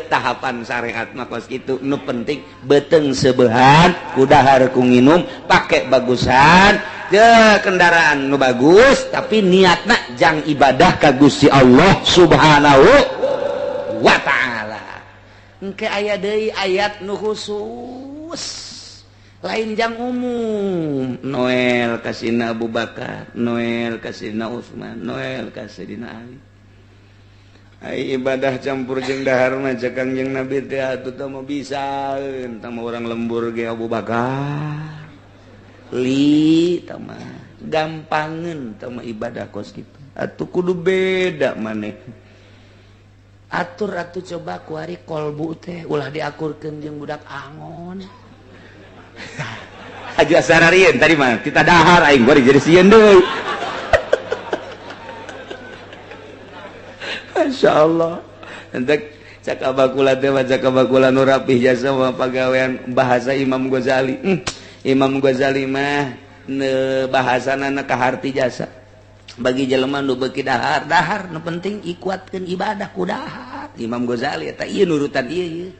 tahapan syariat makos gitu nu penting beteng sebehan udahar ku nginum pakai bagusan ke kendaraan nu bagus tapi niatna jang ibadah ka Gusti Allah Subhanahu wa ta'ala. Engke aya deui ayat nu khusus lain jang umum. Noel kasina Abu Bakar, Noel kasina Utsman, Noel kasina Ali. Ai ibadah campur jeung dahar mah cek Kangjeng Nabi teh atuh teh mah bisaeun tah orang lembur ge Abu Bakar. Li tah mah gampangeun tah mah ibadah kos kitu. Atuh kudu beda maneh. Atur atuh coba ku ari kolbu teh ulah diakurkeun jeung budak angon. Aju asararieun tadi mah kita dahar aing gua jadi sieun deui. Masya Allah. Entek cakabakula teh cakabakula nu rapih jasa mah pagawean bahasa Imam Ghazali. Imam Ghazali mah bahasana kaharti jasa. Bagi jelema nu beuki dahar, dahar nu penting ikuatkeun ibadah ku dahar. Imam Ghazali eta ieu nurutan ieu.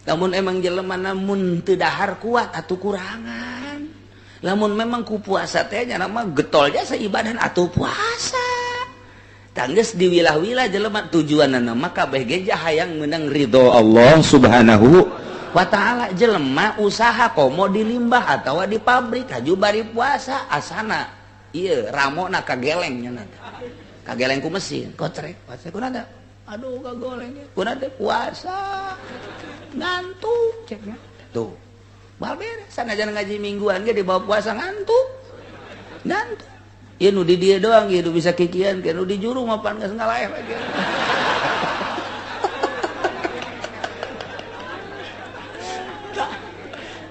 Lamun emang jelema namun teu dahar kuat atuh kurangan. Lamun memang ku puasa teh nya mah getol jasa ibadah atuh puasa. Tangges di wilah-wilah jelema tujuanna mah kabeh ge hayang meunang ridho Allah Subhanahu wa ta'ala. Jelema usaha komo di limbah atawa di pabrik haju bari puasa asana ieu ramona kageleng nya kageleng ku mesin kotrek puasa kunaon aduh kagoleng kunaon teh puasa ngantuk ceknya tuh bal beres sanajan ngaji mingguan ge di bawah puasa ngantuk ieu nu di dieu doang ieu bisa kikian ke nu di juru mah pan geus ngalaeh lagi.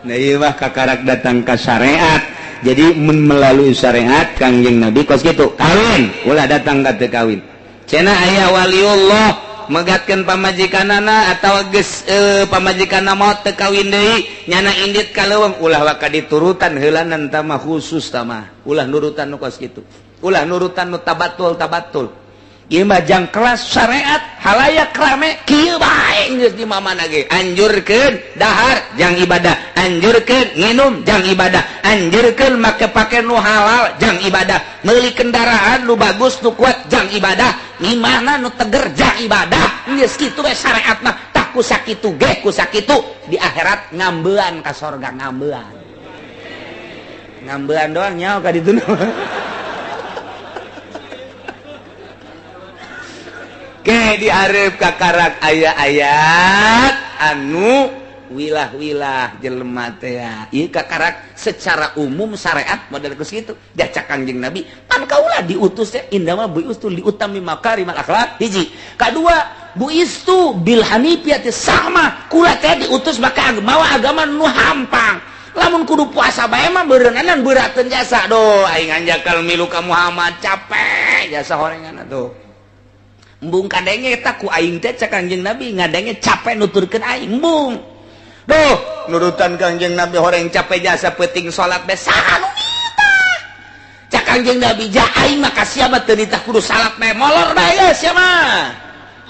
Nah ieu mah kakarak datang ka syariat. Jadi melalui syariat Kangjeng Nabi kos kitu kawin ulah datang ka teu kawin. Cenah aya waliullah megatkeun pamajikanana atawa geus pamajikanna maot teu kawin deui nyana indit ka leuweung ulah waka diturutan heulanan tah mah khusus tah mah ulah nurutan nu kos kitu ulah nurutan nu tabatul ieu mah jang kelas syariat halayak rame kieu bae geus di mamana ge anjurkeun dahar jang ibadah anjurkeun nginum jang ibadah anjurkeun make pake nu halal jang ibadah meuli kendaraan nu bagus nu kuat jang ibadah imahna nu teger jang ibadah geus kitu we syariat mah tah ku sakitu ge ku sakitu di akhirat ngambean ka sorga ngambean doang nyaho ka ditu. Ke diarep kakarak ayat-ayat anu wilah-wilah jelema teh ya. Ieu kakarak secara umum syariat model geus kitu. Jacak Kangjeng Nabi pan kaula diutus teh indama buistu liutami makarimal akhlak hiji. Kadua buistu bil hanifiyati sama kula teh diutus make agama nu hampang. Lamun kudu puasa bae mah beureunanan beurateun jasa doh aing anjakal milu ka Muhammad capek jasa horengan atuh. Embung kadenge eta ku aing teh cak Kangjeng Nabi ngadenge capek nuturkeun aing embung. Duh, nurutan Kangjeng Nabi horeng capek jasa penting salat be saha nu nitah. Cak Kangjeng Nabi ja aing mah kasiha mah teu nitah kudu salat bae molor bae geus ya mah.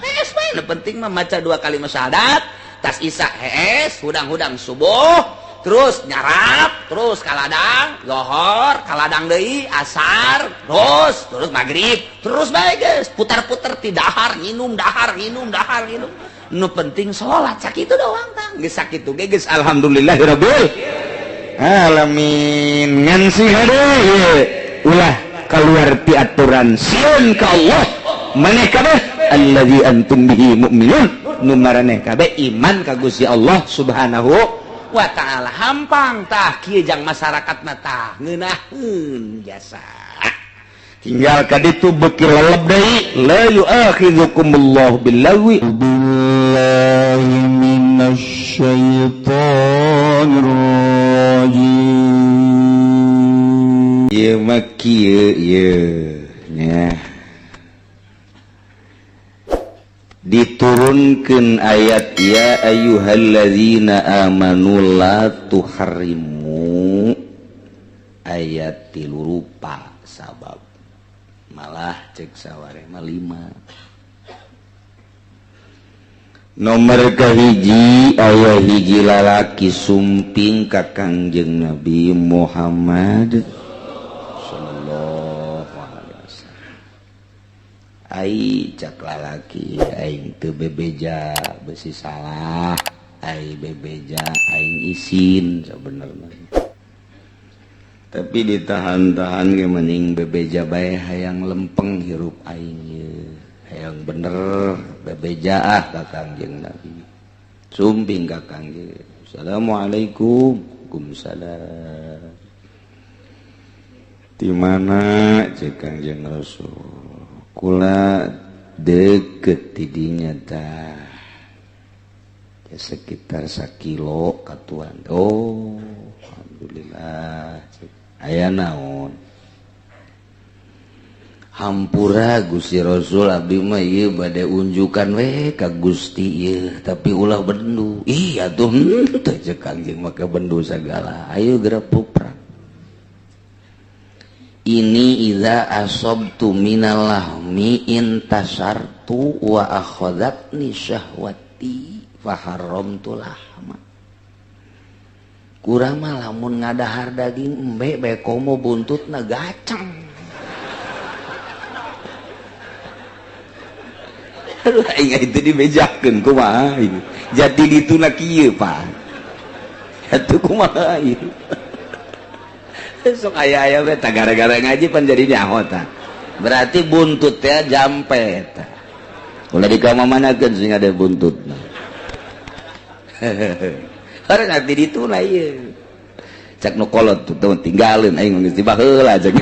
Hees bae nu penting mah maca 2 kalimat syahadat, tas isya hees, hudang-hudang subuh, terus nyarap, terus kaladang, zohor, kaladang deui, asar, terus maghrib, terus bae geus, putar-putar ti dahar, nginum. Nu penting salat sakitu doang tah. Geus sakitu ge geus alhamdulillahirabbil alamin. Ngan siha deui ulah kaluar ti aturan sieun ka Allah. Maneh kabeh allazi antum bihi mu'minun. Nu maraneh kabeh iman ka Gusti Allah Subhanahu wa ta'ala. Hampang tah kieu jang masyarakat na tah ngeunaheun jasa tinggal ka ditu beuki leleb deui la yu'akhidzukumullahu billahi billahi minasyaitonir rajim. Ieu mah kieu ieu nya diturunkeun ayat ya ayyuhalladzina amanu la tuharrimu ayat 3 rupa sabab malah cek sawareh mah 5 nomor kahiji aya hiji lalaki sumping ka Kangjeng Nabi Muhammad sallallahu alaihi wasallam. Ai cak lalaki aing teu bebeja besi salah, ai bebeja aing isin sabenerna. Tapi ditahan-tahan ge mending bebeja bae hayang lempeng hirup aing ye. Hayang bener bebeja ka Kangjeng Nabi. Sumping ka Kangjeng. Assalamualaikum. Waalaikumsalam. Di mana cek Kangjeng Rasul? Kula deket tidinya tah. Ya sekitar 1 kilo katuan. Oh, alhamdulillah. Aya naon? Hampura Gusti Rasul abdi mah ieu bade unjukan we ka Gusti ieu, tapi ulah bendu. Iya tuh teu cek Kangjeng maka bendu sagala. Ayo gerak puprang. Ini idza asabtu minal lahmi intasartu wa akhadhatni syahwati fa haramtu lahma. Kurang mah lamun ngadahar daging embe bae komo buntutna gaceng. Aduh aing itu dibejakeun kumaha ieu. Jadi dituna kieu Pak. Atuh kumaha ieu. Sok aya-aya we tah gara-gara ngaji pan jadi nyaho tah. Berarti buntut teh jampe tah. Ulah dikamamanakeun sing ada buntutna. Hareup ngati dituna ieu. Cak nu kolot tuh tinggalin aing geus tiba heula cak.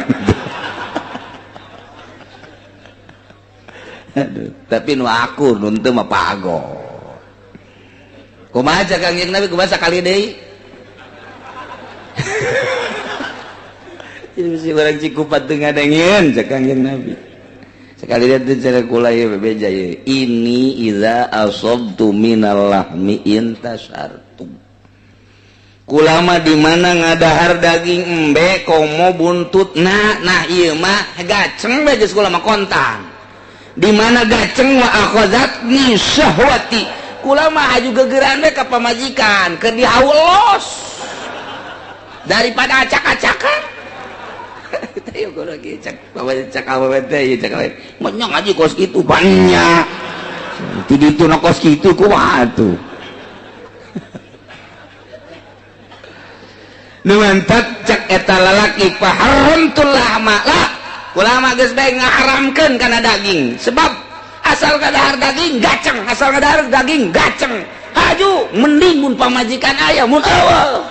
Aduh, tapi nu akur nu teu mah pago. Kumaha cak Kangjeng Nabi kumaha sakali deui? Jadi mesti orang cikupat teu ngadengieun cak Kangjeng Nabi. Sekali dia teu cara kula ieu bebeja ieu. Ini idza asabtu minal lahmi intasartu. Kula mah di mana ngadahar daging embe komo buntutna. Nah ieu mah gaceng bae geus kula mah kontan. Di mana gaceng wa akhazatni syahwati. Kula mah aju gegeran we ka pamajikan keur dihaulos daripada acak-acakan. Ayo kula ge cak cak awewe teh cak awewe menyang aja kos kitu banyak. Ti ditu na kos kitu kumaha atuh. Nu mantap cak eta lalaki fa haramtul lahma lah. Kula mah geus bae ngaharamkeun kana daging sebab asal kadahar daging gaceng, asal kadahar daging gaceng. Aju mending mun pamajikan aya mun eueuh.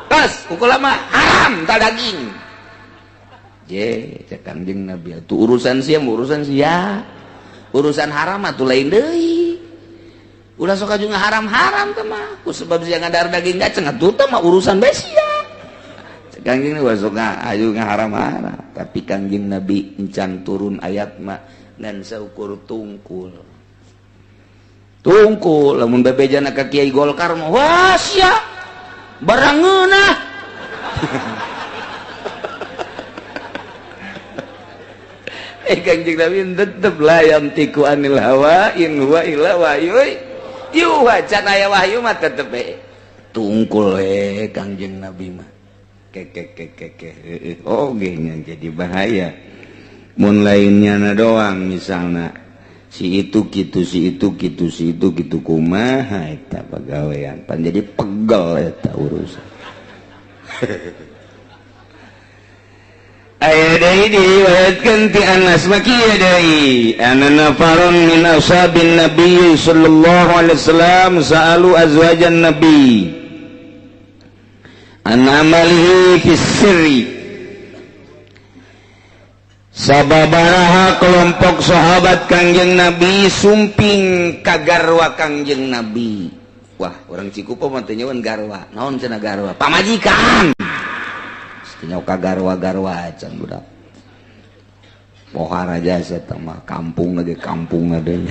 Pas kula mah haram ta daging. Je cek Kangjeng Nabi atuh urusan sia urusan haram atuh lain deui. Ulah sok aju ngaharam-haram teh mah ku sebab sia ngadahar daging gaceng atuh teh mah urusan bae sia. Kangjeng Nabi suka ayu ngaharam-haram, tapi Kangjeng Nabi encan turun ayat mah ngan saukur tungkul. Tungkul lamun babejana ka Kiai Golkar mah wah sia barang ngeunah. Kangjeng Nabi tetep layam tiku anil hawa in huwa illa wahyu. Yuha can aya wahyu mah tetep tungkul Kangjeng Nabi mah. Oke jadi bahaya mun lainnya na doang misalnya si itu gitu si itu gitu si itu gitu kumaha eta pagawean pan jadi pegel eta urusan. Aya deui diriwayatkeun ti Anas makieu deui anna nafarun min ashabin nabiy sallallahu alaihi wasallam sa'alu azwajan nabi an amalihi fis sirri. Sababaraha kelompok sahabat Kangjeng Nabi sumping ka garwa Kangjeng Nabi. Wah, orang Cikupa mah teu nyawan garwa. Naon cenah garwa? Pamajikan. Teu ka garwa-garwa can budak. Pohar aja saya mah kampung lagi deui.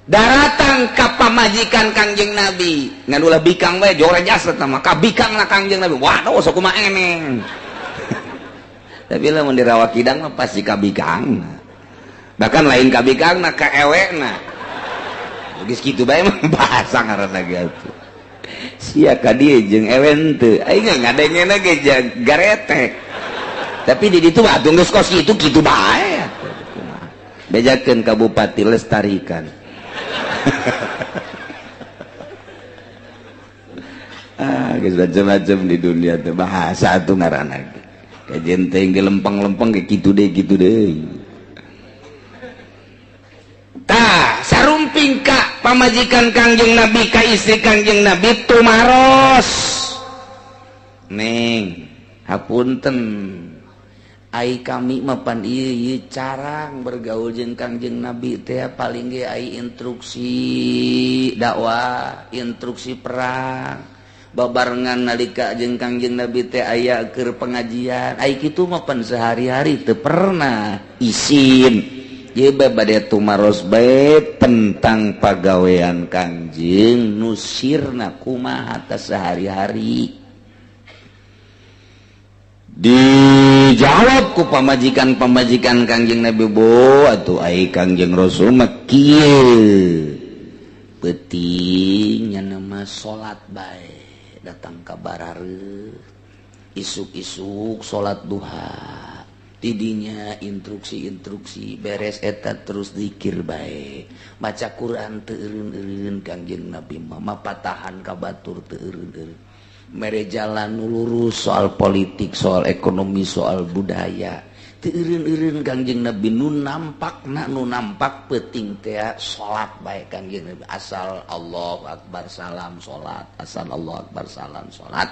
Daratan ka pamajikan Kangjeng Nabi ngan ulah bikang we jore jasa mah ka bikangna Kangjeng Nabi waduh sok kumaha eneng. Tapi lamun dirawak kidang mah pasti ka bikang bahkan lain kabikangna ka ewekna geus kitu bae mah bahasa ngaranna gitu sia ka dieu jeung ewen teu aing ngadengena ge garetek tapi di ditu atuh geus kos kitu bae bejakeun ka bupati lestarikan geus macam-macam di dunia teh bahasa atuh ngaranna ge kajen teh ge lempeng-lempeng ge kitu deui tah sarumping ka pamajikan Kangjeng Nabi ka istri Kangjeng Nabi tumaros neng hapunten ai kami mah pan ieu carang bergaul jeung Kangjeng Nabi teh paling ge ai instruksi dakwah instruksi perang babarengan nalika jeung Kangjeng Nabi teh aya keur pengajian ai kitu mah pan sehari-hari teu pernah isin ye bade tumaros bae tentang pagawean Kangjeng nu sirna kumaha ta sehari-hari dijawab ku pamajikan Kangjeng Nabi bo atuh ai Kangjeng Rasul mah kieu penting nya nama salat bae datang ka barareu isuk-isuk salat duha tidinya instruksi beres eta terus zikir bae maca Quran teu eureun-eureun Kangjeng Nabi mah mapatahan ka batur teu eureun-eureun mere jalan nu lurus soal politik soal ekonomi soal budaya teu eureun-eureun Kangjeng Nabi nu nampak penting teh salat bae Kangjeng Nabi asal Allahu Akbar salam salat asal Allahu Akbar salam salat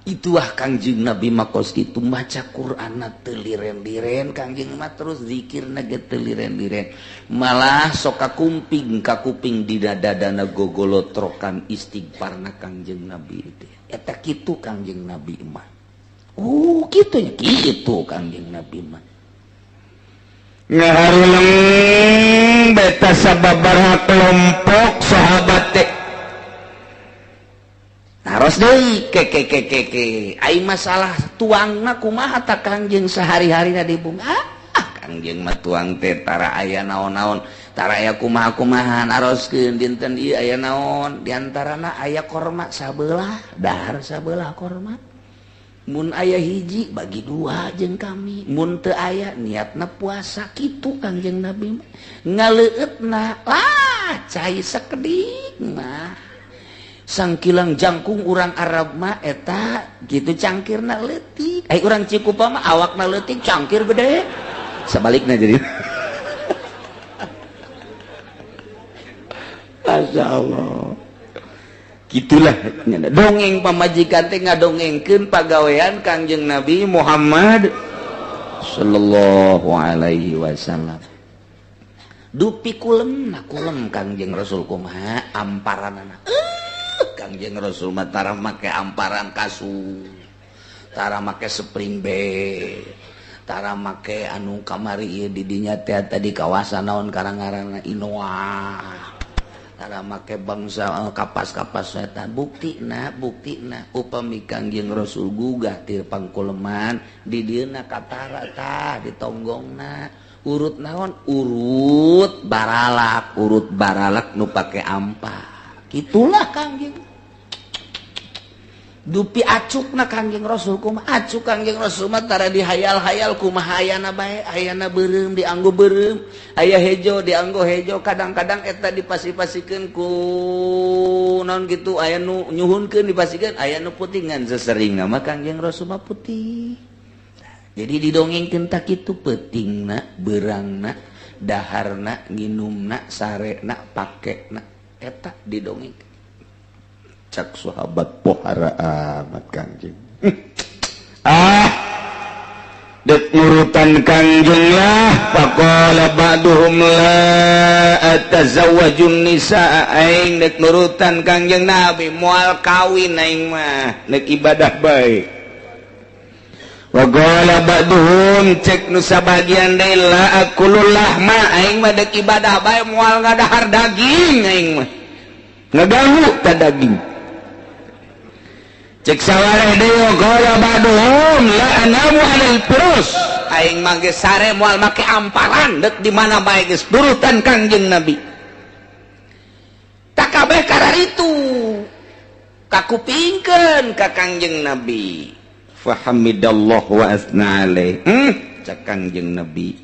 itulah Kangjeng Nabi makos kitu maca Quran teu liren-liren Kangjeng mah terus zikirna ge teu liren-liren malah sok kakuping di dadana gogolotrokan istighfarna Kangjeng Nabi teh eta kitu Kangjeng Nabi mah kitu nya kitu Kangjeng Nabi mah ngaharuleng beta sababaraha kelompok sahabat teh taros deui ke ai masalah tuangna kumaha ta Kangjeng sehari-harina dibung Kangjeng mah tuang teh tara aya naon-naon tara aya kumaha-kumahan aroskeun dinten ieu aya naon diantarana aya korma sabelah dahar sabelah korma mun aya hiji bagi dua jeung kami mun teu aya niatna puasa kitu Kangjeng Nabi mah ngaleueutna cai sakedik mah sangkilang jangkung urang Arab mah eta gitu cangkirna leutik ai urang Cikupa mah awakna leutik cangkir gede sebaliknya jadi masyaallah gitulah dongeng pamajikan teh ngadongengkeun pagawean Kangjeng Nabi Muhammad sallallahu alaihi wasallam dupi kulem Kangjeng Rasul kumaha amparanana Kangjeng Rasul mah tara make amparan kasur tara make spring bed tara make anu kamari ieu di dinya teh tadi kawasan naon karangaranna Inoa tara make bangsa kapas-kapas eta buktina upami Kangjeng Rasul gugah ti pangkuleman di dieuna katara tah di tonggongna urut naon urut baralak nu pake ampa gitulah Kangjeng dupi acukna Kangjeng Rasul kumaha acuk Kangjeng Rasul mah tara dihayal-hayal kumaha ayana bae ayana beureum dianggo beureum aya hejo dianggo hejo kadang-kadang eta dipasi-pasikeun ku naon kitu aya nu nyuhunkeun dipasikeun aya nu putih ngan seseringna mah Kangjeng Rasul mah putih jadi didongengkeun tak kitu peutingna beurangna daharna nginumna sarena pakena eta didongengkeun cak sahabat pohara amat Kangjeng dek nurutan Kangjeng lah faqala ba'duhum la atazawwajun nisaa aing dek nurutan Kangjeng Nabi moal kawin aing mah dek ibadah bae wa qala ba'duhum cek nu sabagian deui la akulul lahma aing mah dek ibadah bae moal ngadahar daging aing mah ngaganggu ta daging cek sawareh deui qala baduhum la anamu alal firus aing mah geus sare moal make amparan dek di mana bae geus turutan Kangjeng Nabi tak kabeh karena itu kakupingkeun ka Kangjeng Nabi fahamidallah wa asna alaih cek Kangjeng Nabi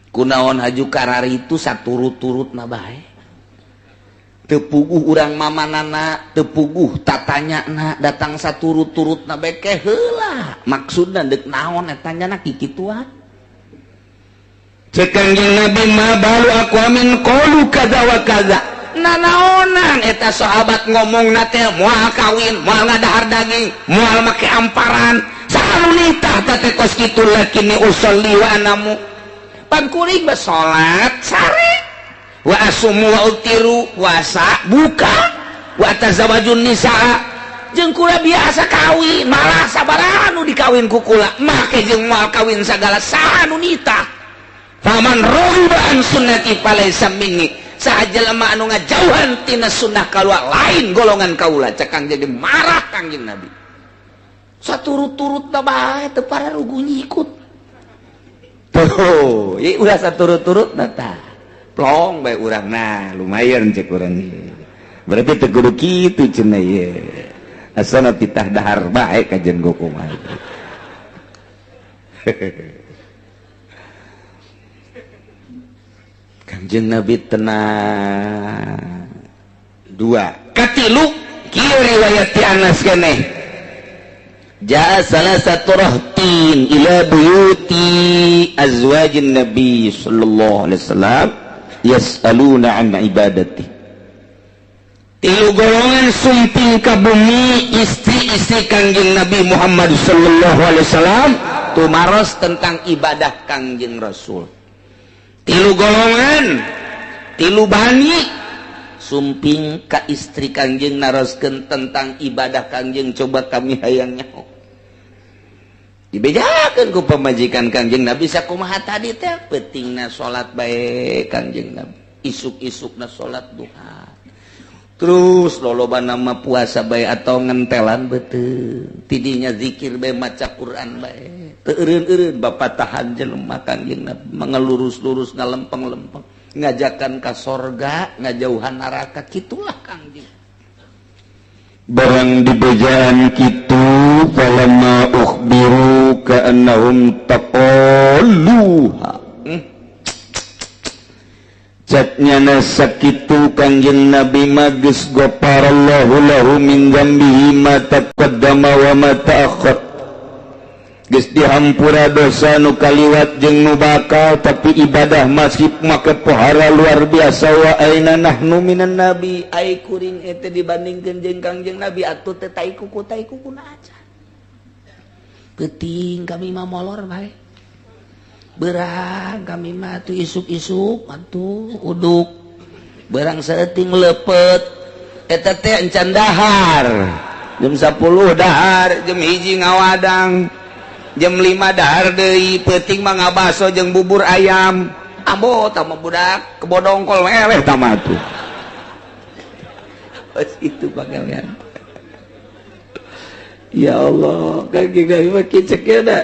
kunaon haju karari itu saturut-turutna bae tepuguh urang mamanana tepuguh tatanyana datang saturut-turutna bae ke heula maksudna deuk naon eta nya kikituan cek Kangjeng Nabi ma balu aku amin qalu kadza wa kadza nanaonan eta sahabat ngomongna teh moal kawin moal ngadahar daging moal make amparan saanu nitah teh kos kitu lakini usolli wa anamu pangkuring salat sare wa asumu wa utiru puasa buka wa tazawajun nisaa jeung kula biasa kawin malah sabaraha nu dikawin ku kula make jeung moal kawin sagala saanu nitah faman raghiba an sunnati falaysa minni sajelema anu ngajauhan tina sunnah kaluar lain golongan kaula cekang jadi marah Kangjeng Nabi saturut-turutna bae teu pararugu nyikut tuh ieu ulah saturut-turutna tah plong bae urang nah lumayan cek urang ieu berarti teu kudu kitu cenah ieu asana pitah dahar bae kajen gua kumaha Kangjeng Nabi tenang dua katilu kieu riwayat ti Anas keneh jaa salasatu rahtin ila buyuti azwajin Nabi sallallahu alaihi wasallam yas'aluna an ibadati tilu golongan sumping ka bumi istri-istri Kangjeng Nabi Muhammad sallallahu alaihi wasallam tumaros tentang ibadah Kangjeng Rasul tilu golongan tilu bani sumping ka istri Kangjeng naroskeun tentang ibadah Kangjeng coba kami hayang nyaho dibejakeun ku pamajikan Kangjeng Nabi sakumaha tadi teh pentingna salat bae Kangjeng Nabi isuk-isukna salat duha terus lolobana mah puasa bae atau ngentelan beuteu tidinya zikir bae maca Quran bae teu eureun-eureun bapatahan jelema Kangjeng Nabi mangelurus-lurus ngalempeng-lempeng ngajakan ka sorga ngajauhan neraka kitulah Kangjeng barang dibejaan kitu falamma ukhbiru ka'annahum taqalluha catnyana sakitu Kangjeng Nabi magis ghafarallahu lahu min dzambihi ma taqaddama wa ma ta'akhkhar geus dihampura dosa nu kaliwat jeung nu bakal tapi ibadah masih make pohara luar biasa wa aina nahnu minan nabi ai kuring eta dibandingkeun jeung Kangjeng Nabi atuh teh tai kuku na aja peuting kami mah molor bae berang kami mah tuh isuk-isuk atuh uduk berang saeuting lepet eta teh encan dahar jam 10 dahar jam 1 ngawadang jam 5 dahar deui peuting mah ngabaso jeung bubur ayam ambo tama budak kebodongkol meleh tama tuh pas itu pagawean ya Allah Kangjeng Nabi mah kicekeuna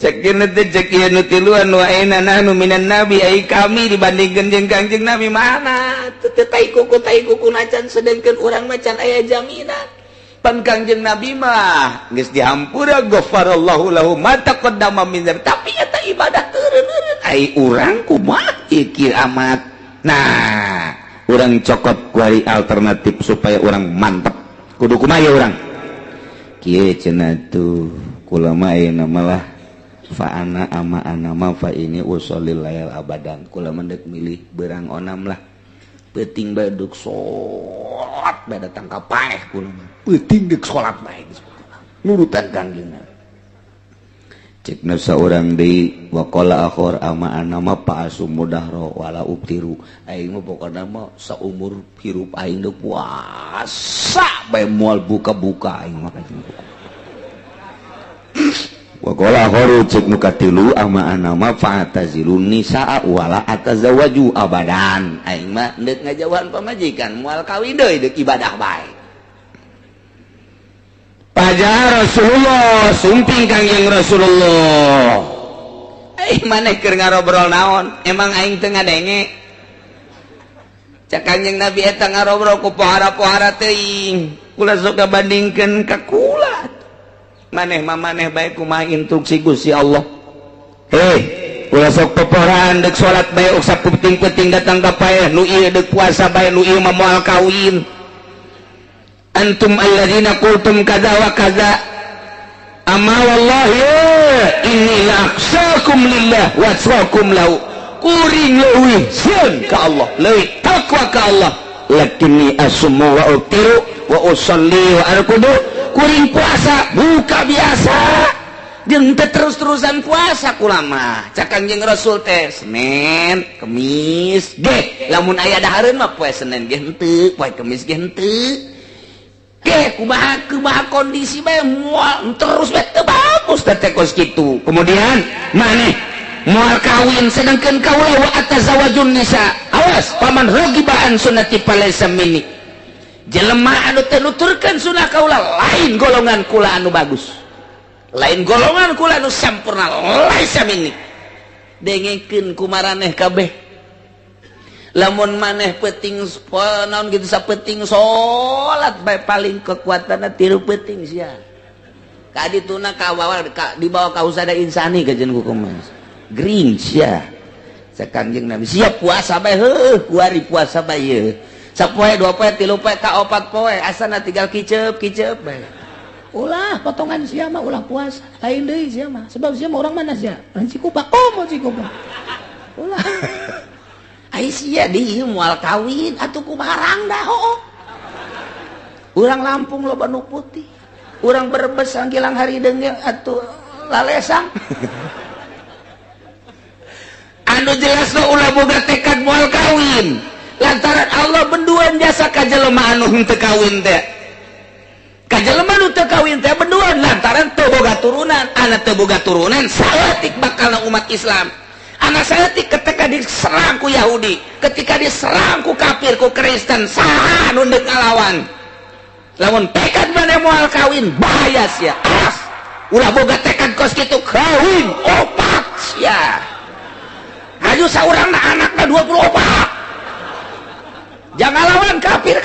cekeuna teh cek ieu nu tiluan wa aina nahnu minan nabi ai kami dibandingkeun jeung Kangjeng Nabi mana teu tai kuku nacan sedengkeun urang macan aya jaminan pan Kangjeng Nabi mah geus dihampura ghafarallahu lahu ma taqaddama min dzambi tapi eta ibadah teureun-eureun ai urang kumaha ieu amat nah urang cokot kuari alternatif supaya urang mantep kudu kumaha urang kieu cenah tuh kula mah ayeuna malah fa ana ama ana ma fa ini usallil layal abadan kula mendek milih beurang onam lah peuting bae duk salat bae datang ka paeh kula peuting deuk salat bae nurutan Kangjeng Nabi cekna saurang deui wa qala akhir ama ana ma pa asumudahra wala ubtiru aing mah pokona mah saumur hirup aing deuk puasa bae moal buka-buka aing mah wa qala akhiru cek nu katilu ama ana ma fa tazilun nisaa wala atazawaju abadan aing mah deuk ngajauhan pamajikan moal kawin deui deuk ibadah bae wajah Rasulullah sumping Kangjeng Rasulullah. Maneh keur ngarobrol naon emang aing teu ngadenge cak Kangjeng Nabi eta ngarobrol ku pohara-pohara teuing kula sok kabandingkeun ka kula maneh mah maneh bae kumaha instruksi Gusti Allah kula sok poporaan deuk salat bae usap penting-penting datang ka paeh nu ieu deuk puasa bae nu ieu mah moal kawin antum alladzina qultum kadza wa kadza amma wallahi inni la akhsyakum lillah wa atrakum lahu kuring leuwih sieun ka Allah leuwih takwa ka Allah lakinni asummu wa utiru wa usolli wa arkudu kuring puasa buka biasa jeung teu terus-terusan puasa kula mah cak Kangjeng Rasul teh Senin Kemis ge lamun aya dahareun mah poe Senin ge henteu poe Kemis ge henteu ge kumaha kondisi bae moal terus bae teu bagus teh kos kitu kemudian maneh moal kawin sedangkeun kaula wa atazawajun nisa awas paman ragiba an sunnati falaysa minni jelema anu teu nuturkeun sunah kaula lain golongan kula anu bagus lain golongan kula anu sampurna laisa minni dengekeun kumaraneh kabeh lamun maneh peuting naon gitu sapeting salat bae paling kekuatanna 3 peuting sia ka dituna kawawal di bawah kausada insani kajen kumaha green sia sakangjeng Nabi siap puasa bae heuh kuari puasa bae ye sapoe 2 poe 3 poe ka 4 poe asana tinggal kicep bae ulah potongan sia mah ulah puasa lain deui sia mah sebab sia mah urang mana sia Cikupa mau Cikupa ulah ai sia di moal kawin atuh kumaha rangda hooh urang Lampung loba nu putih urang Brebes anggilang hari deungeng atuh lalesang anu jelasna ulah boga tekad moal kawin lantaran Allah benduan jasa ka jelema anu henteu kawin teh ka jelema anu teu kawin teh benduan lantaran teu boga turunan anak teu boga turunan saeutik bakalna umat Islam anak saya ketika diserang ku Yahudi ketika diserang ku kafir ku Kristen saha nu deuk ngalawan lamun tekad maneh moal kawin bahaya sia awas ulah boga tekad kos kitu kawin opat sia aju saurangna anakna 24 jangan lawan kafir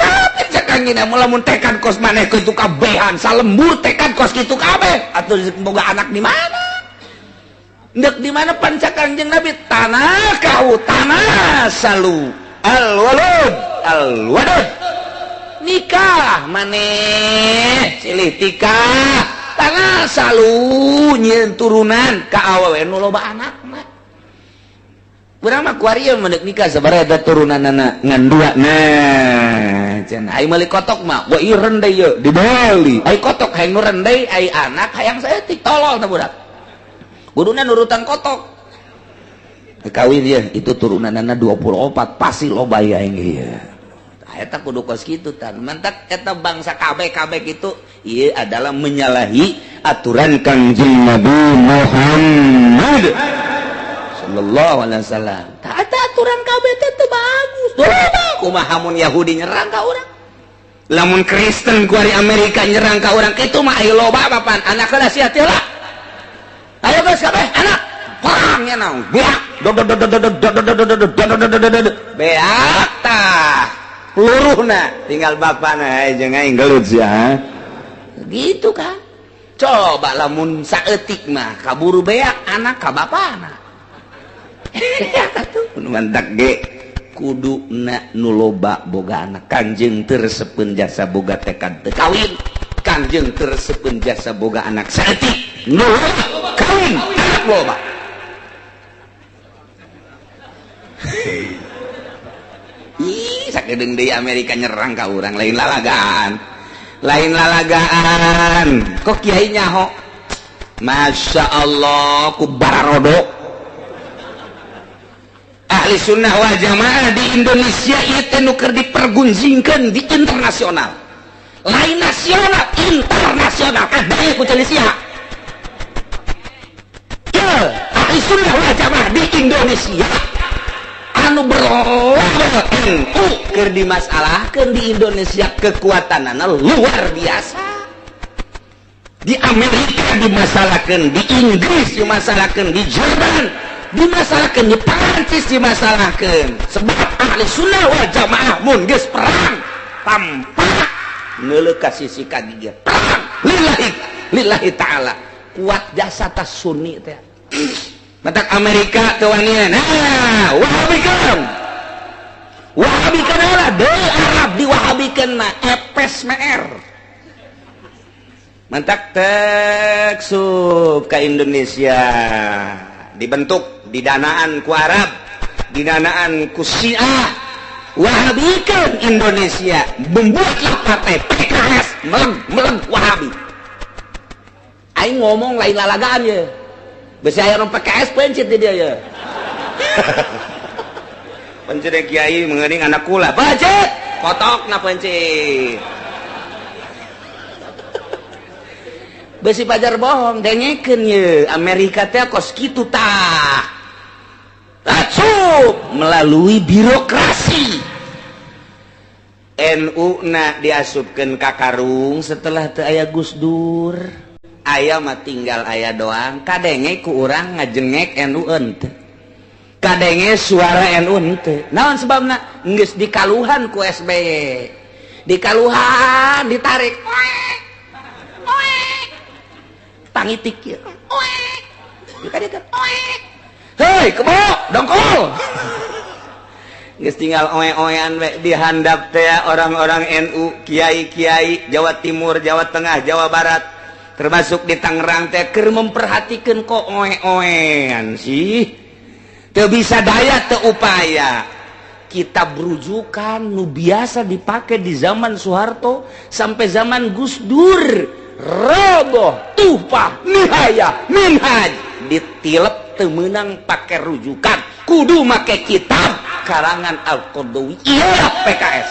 cak Kangjeng lamun tekad kos maneh kitu kabehan salembur tekad kos kitu kabeh atuh boga anak di mana ndek di mana pancak Kangjeng Nabi tanah kau tanah salu al-walud nikah maneh silih tikah tanah salu nyieun turunan ka awewe nu loba anakna urang mah kuari mendek nikah sabaraha turunanna ngan 2 nah cenah ai meuli kotok mah wa ieu rendeh ye di Bali ai kotok hayang nu rendeh ai anak hayang saeutik tolol tah budak kuduna nurutan kotok kawin ya itu turunanana 24 pasti loba ya ieu eta kudu kos kitu tan mantak eta bangsa kabeh kitu ieu adalah menyalahi aturan Kangjeng Nabi Muhammad sallallahu alaihi wasallam tah eta aturan kabeh teh teu bagus kumaha mun Yahudi nyerang ka urang lamun Kristen ku ari Amerika nyerang ka urang kitu mah aya loba papan anakna sia teh lah ayo guys kabeh anak perangnya naon beak beak tah luruhna tinggal bapana jeung aing gelut sia gitu kan coba lamun saeutik mah kaburu beak anak ka bapana atuh mantak ge kuduna nu loba boga anak Kangjeng teu resepkeun jasa boga tekad teu kawin Kangjeng teu resepkeun jasa boga anak saeutik nu kawin anak loba ih sakedeung deui Amerika nyerang ka urang lain lalagaan kok kiai nyaho Masya Allah ku bararodo ahli sunnah wal jamaah di Indonesia itu nuker dipergunjingkan di internasional lain nasional internasional baik ku Indonesia ya ahli sunnah wal jamaah di Indonesia anu berlawan NU keur di masalahkeun di Indonesia kekuatanana luar biasa di Amerika dimasalahkan, di Inggris dimasalahkan, di Jerman dimasalahkan, di Perancis dimasalahkan. Sebab ahli sunnah wal jamaah mun geus perang tanpa neuleuh ka sisi kadieu perang lillahi ta'ala kuat jasa tas sunni teh. Matak Amerika teu wanian. Nah, wahabikeun lah deui Arab diwahabikeun mah epes meer. Mantak teksub ke Indonesia dibentuk didanaan ku Arab, didanaan ku Syiah, wahabikeun Indonesia, membuatlah partai PKS meleg wahabi. Aing ngomong lain lalagaan ya. Besi aya orang PKS pencit dia ya. Pencit kiai mengening anak kula, pencit, kotok na pencit. Besi pajar bohong dengekeun ye Amerika teh kos kitu tah racup melalui birokrasi. NU na diasupkeun ka karung setelah teu aya Gus Dur, aya mah tinggal aya doang. Kadenge ku urang ngajengek NU henteu, kadenge suara NU henteu. Naon sebabna? Geus dikaluhan ku SBY, dikaluhan ditarik tangitik ya. Hei, kebo, dongkol. Geus tinggal oe-oean we dihandap teh orang-orang NU, kiai-kiai Jawa Timur, Jawa Tengah, Jawa Barat, termasuk di Tangerang teh keur memperhatikeun kok oe-oean sih. Teu bisa daya teu upaya. Kitab rujukan nu biasa dipakai di zaman Soeharto sampai zaman Gus Dur. Roboh, tuhfah, nihaya, minhaj ditilep temenang pakai rujukan, kudu make kitab karangan Al-Qardawi. Iya PKS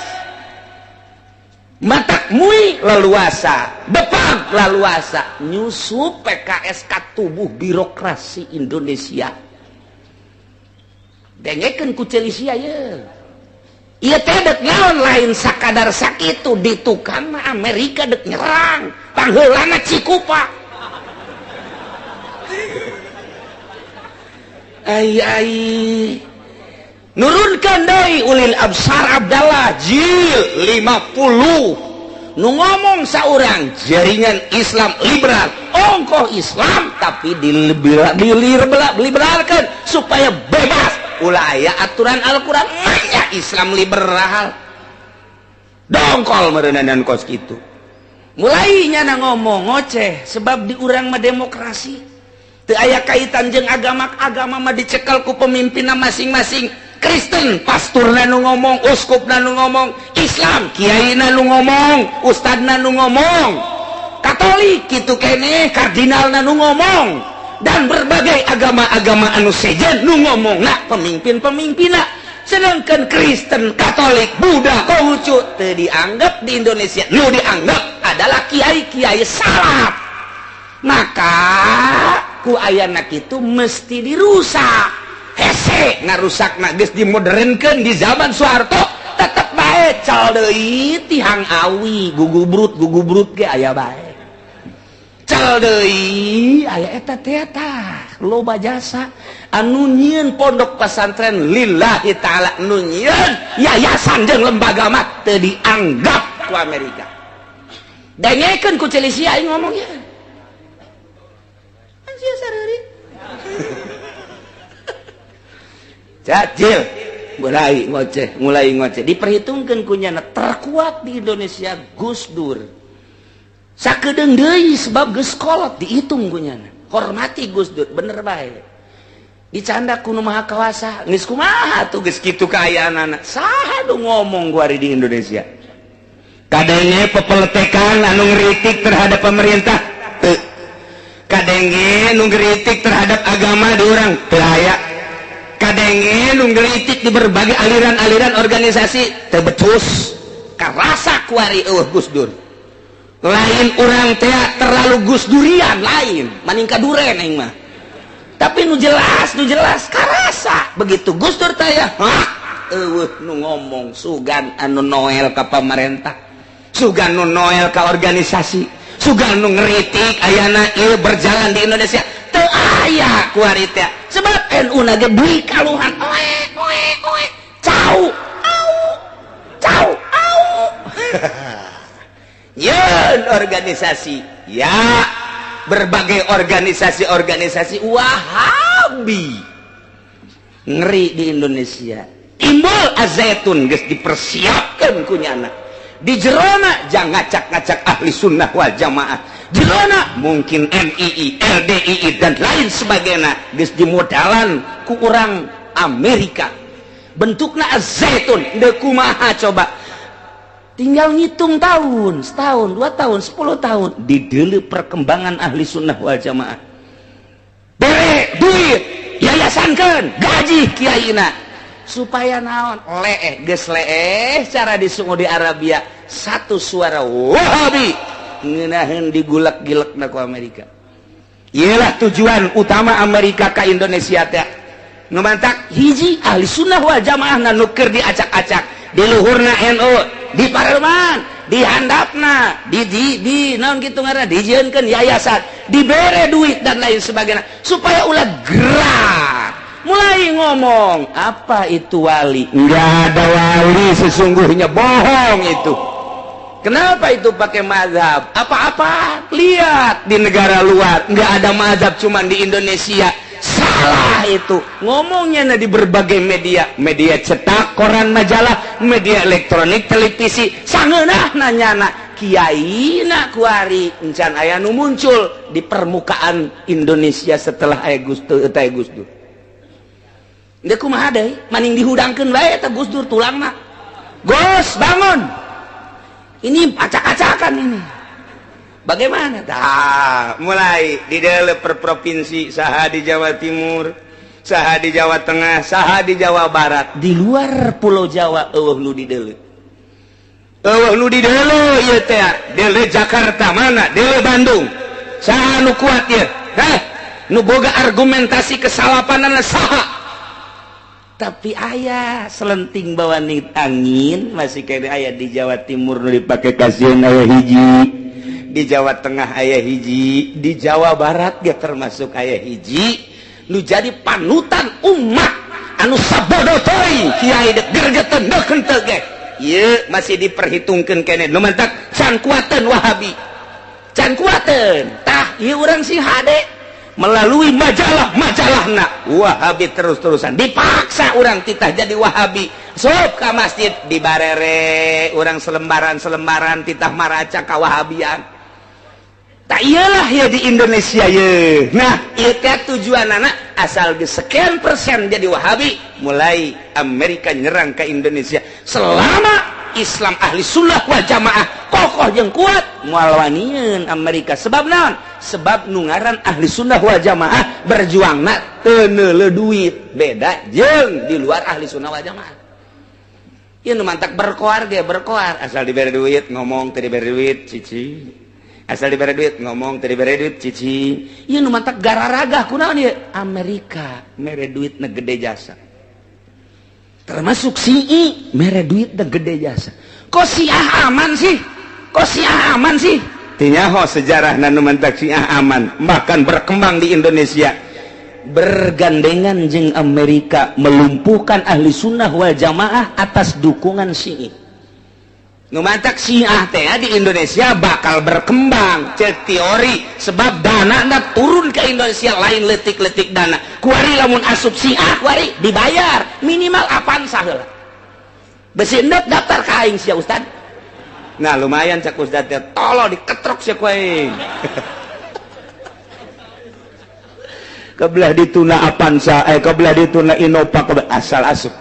matak mui leluasa bepang leluasa nyusup PKS ka tubuh birokrasi Indonesia. Dengekeun ku Celisia ye. Iya teh dek naon lain sakadar sakitu ditukang mah Amerika dek nyerang pangheulana Cikupa. Ai nurunkan deui ulil absar Abdallah jil 50 nu ngomong saurang jaringan Islam liberal ongkoh Islam tapi diliberalkan supaya bebas. Ulah aya aturan Al-Quran ya Islam liberal dongkol merendahan kos gitu. Mulainya na ngomong ngoceh sebab di urang mah demokrasi teu aya kaitan jeung agama mah dicekel ku pemimpinna masing-masing. Kristen pasturna nu ngomong, uskupna nu ngomong, Islam kiaina nu ngomong, ustadna nu ngomong, Katolik kitu keneh kardinalna nu ngomong, dan berbagai agama-agama anu sejen nu ngomong nak pemimpin-pemimpinna. Sedangkan Kristen, Katolik, Buddha, Konghucu teu dianggap di Indonesia, nu dianggap adalah kiai-kiai salaf. Maka ku ayana kitu mesti dirusak. Hese ngarusakna geus dimodernkeun di zaman Soeharto tetep bae cal deui tihang awi gugubrut ge aya bae. Cal deui aya eta teh tah loba jasa anu nyieun pondok pesantren lillahi taala, nu nyieun yayasan jeung lembaga mah teu dianggap ku Amerika. Dengekeun ku Celisia aing ngomong ya. Anjir sareurik. Cacil mulai ngoceh diperhitungkan kunyana terkuat di Indonesia Gus Dur. Sakedeung deui sebab geus kolot dihitung kunyana. Hormati Gus Dur bener bae. Dicanda ku nu maha kawasa geus kumaha tuh geus kitu kaayaanana. Saha nu ngomong ku ari di Indonesia. Kadenge pepeletekan anu ngritik terhadap pemerintah teu. Kadenge nu ngritik terhadap agama di urang teu aya. Kadenge nu ngritik di berbagai aliran-aliran organisasi teu becus karasa kuari Gus Dur. Lain urang teh terlalu Gus Durian lain, maningka duren aing mah. Tapi nu jelas karasa begitu Gus Dur teh ya. Eueuh nu ngomong sugan anu noel ka pamarentah, sugan nu noel ka organisasi, sugan nu ngeritik ayana ieu berjalan di Indonesia teu aya ku ari teh sebab NU na ge deui kaluhan oe cau yeun organisasi ya berbagai organisasi Wahabi ngeri di Indonesia timbul azaitun geus dipersiapkeun ku nyana di jerona jangan ngacak-ngacak ahli sunnah wal jamaah jerona mungkin MII, LDII dan lain sebagainya geus dimodalan ku orang Amerika bentukna azaitun deu kumaha coba tinggal ngitung tahun setahun 2 tahun 10 tahun dideuleu perkembangan ahli sunnah wal jamaah bere duit yayasankeun gaji kiaina supaya naon geus leeh cara di Saudi Arabia satu suara Wahabi ngeunaheun digulak-gilekna ku Amerika. Iyalah tujuan utama Amerika ka Indonesia teh nu mantak hiji ahli sunnah wal jamaah nu keur diacak-acak di luhurna NU di parlemen di handapna di naon kitu ngaranna dijieunkeun yayasan dibere duit dan lain sebagainya supaya ulah gerak mulai ngomong apa itu wali nggak ada wali sesungguhnya bohong itu kenapa itu pakai mazhab apa-apa lihat di negara luar nggak ada mazhab cuman di Indonesia salah itu ngomongnya di berbagai media cetak koran majalah media elektronik televisi sangeunah nanyana kiai na kuari encan aya nu muncul di permukaan Indonesia setelah aya Gus Dur dia kumaha deui maning dihudangkeun wae eta Gus Dur tulangna Gus bangun ini acak-acakan ini bagaimana mulai di dalam per provinsi saha di Jawa Timur saha di Jawa Tengah saha di Jawa Barat di luar Pulau Jawa eueuh nu di deuleu ieu teh deuleu Jakarta mana deuleu Bandung saha nu kuat ieu nu boga argumentasi kesalapanana saha tapi ayah selenting bawa angin masih kayak ayah di Jawa Timur dipakai kasihan ayah hiji di Jawa Tengah ayah hiji di Jawa Barat ya termasuk ayah hiji lu jadi panutan umat anu sabodo teuing kiai dek gergeten deukeun teu ge ieu masih diperhitungkeun keneh nu mantak can kuateun Wahabi can kuateun tah ieu urang si hade melalui majalah-majalahna Wahabi terus-terusan dipaksa orang titah jadi Wahabi sok ka masjid dibarere orang selembaran titah maraca ka Wahabian tak iyalah ya di Indonesia ye nah ieu teh tujuanana asal geus sekian persen jadi Wahabi mulai Amerika nyerang ke Indonesia selama Islam ahli sunnah wal jamaah kokoh jeung kuat moal wanieun Amerika sebab naon sebab nu ngaran ahli sunnah wal jamaah berjuangna teu neuleuh duit beda jeung di luar ahli sunnah wal jamaah ieu nu mantak berkoar ge berkoar asal dibere duit ngomong teu dibere duit cici asal dibere duit ngomong teu dibere duit cici ieu nu mantak gararagah kunaon ieu Amerika mere duitna gede jasa termasuk SII mere duit da gede jasa kok Syiah aman sih tinyaho sejarah nanu mantak Syiah aman bahkan berkembang di Indonesia bergandengan jeung Amerika melumpuhkan ahli sunnah wal jamaah atas dukungan SII nu mantak Syiah teh di Indonesia bakal berkembang cek teori sebab dana turun ke Indonesia lain letik-letik dana kuari lamun asup Syiah kuari dibayar minimal apaan saheula besi endek daftar ka aing sia Ustad nah lumayan cak Ustad teh tolol diketrok sia ku aing kebelah dituna Avanza kebelah dituna Innova asal asup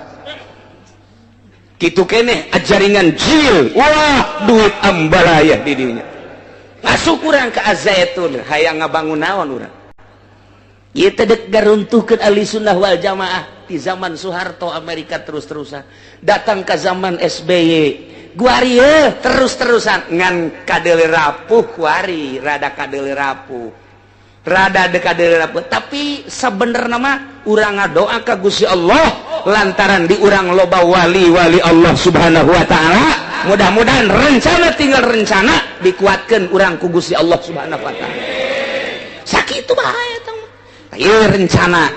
kitu keneh jaringan jil wah duit ambalayah di dinya masuk urang ke azaitun hayang ngabangun naon urang ieu teh dek garuntuhkeun ahli sunnah wal jamaah di zaman Soeharto Amerika terus-terusan datang ke zaman SBY guari terus-terusan ngan kadeuleu rapuh kuari rada kadeuleu rapuh rada dekade rapuh tapi sebenarnya mah urang ngadoa ka Gusti Allah lantaran di urang loba wali-wali Allah Subhanahu wa taala mudah-mudahan rencana tinggal rencana dikuatkan urang ku Gusti Allah Subhanahu wa taala. Sakitu bahaya tong. Ieu rencana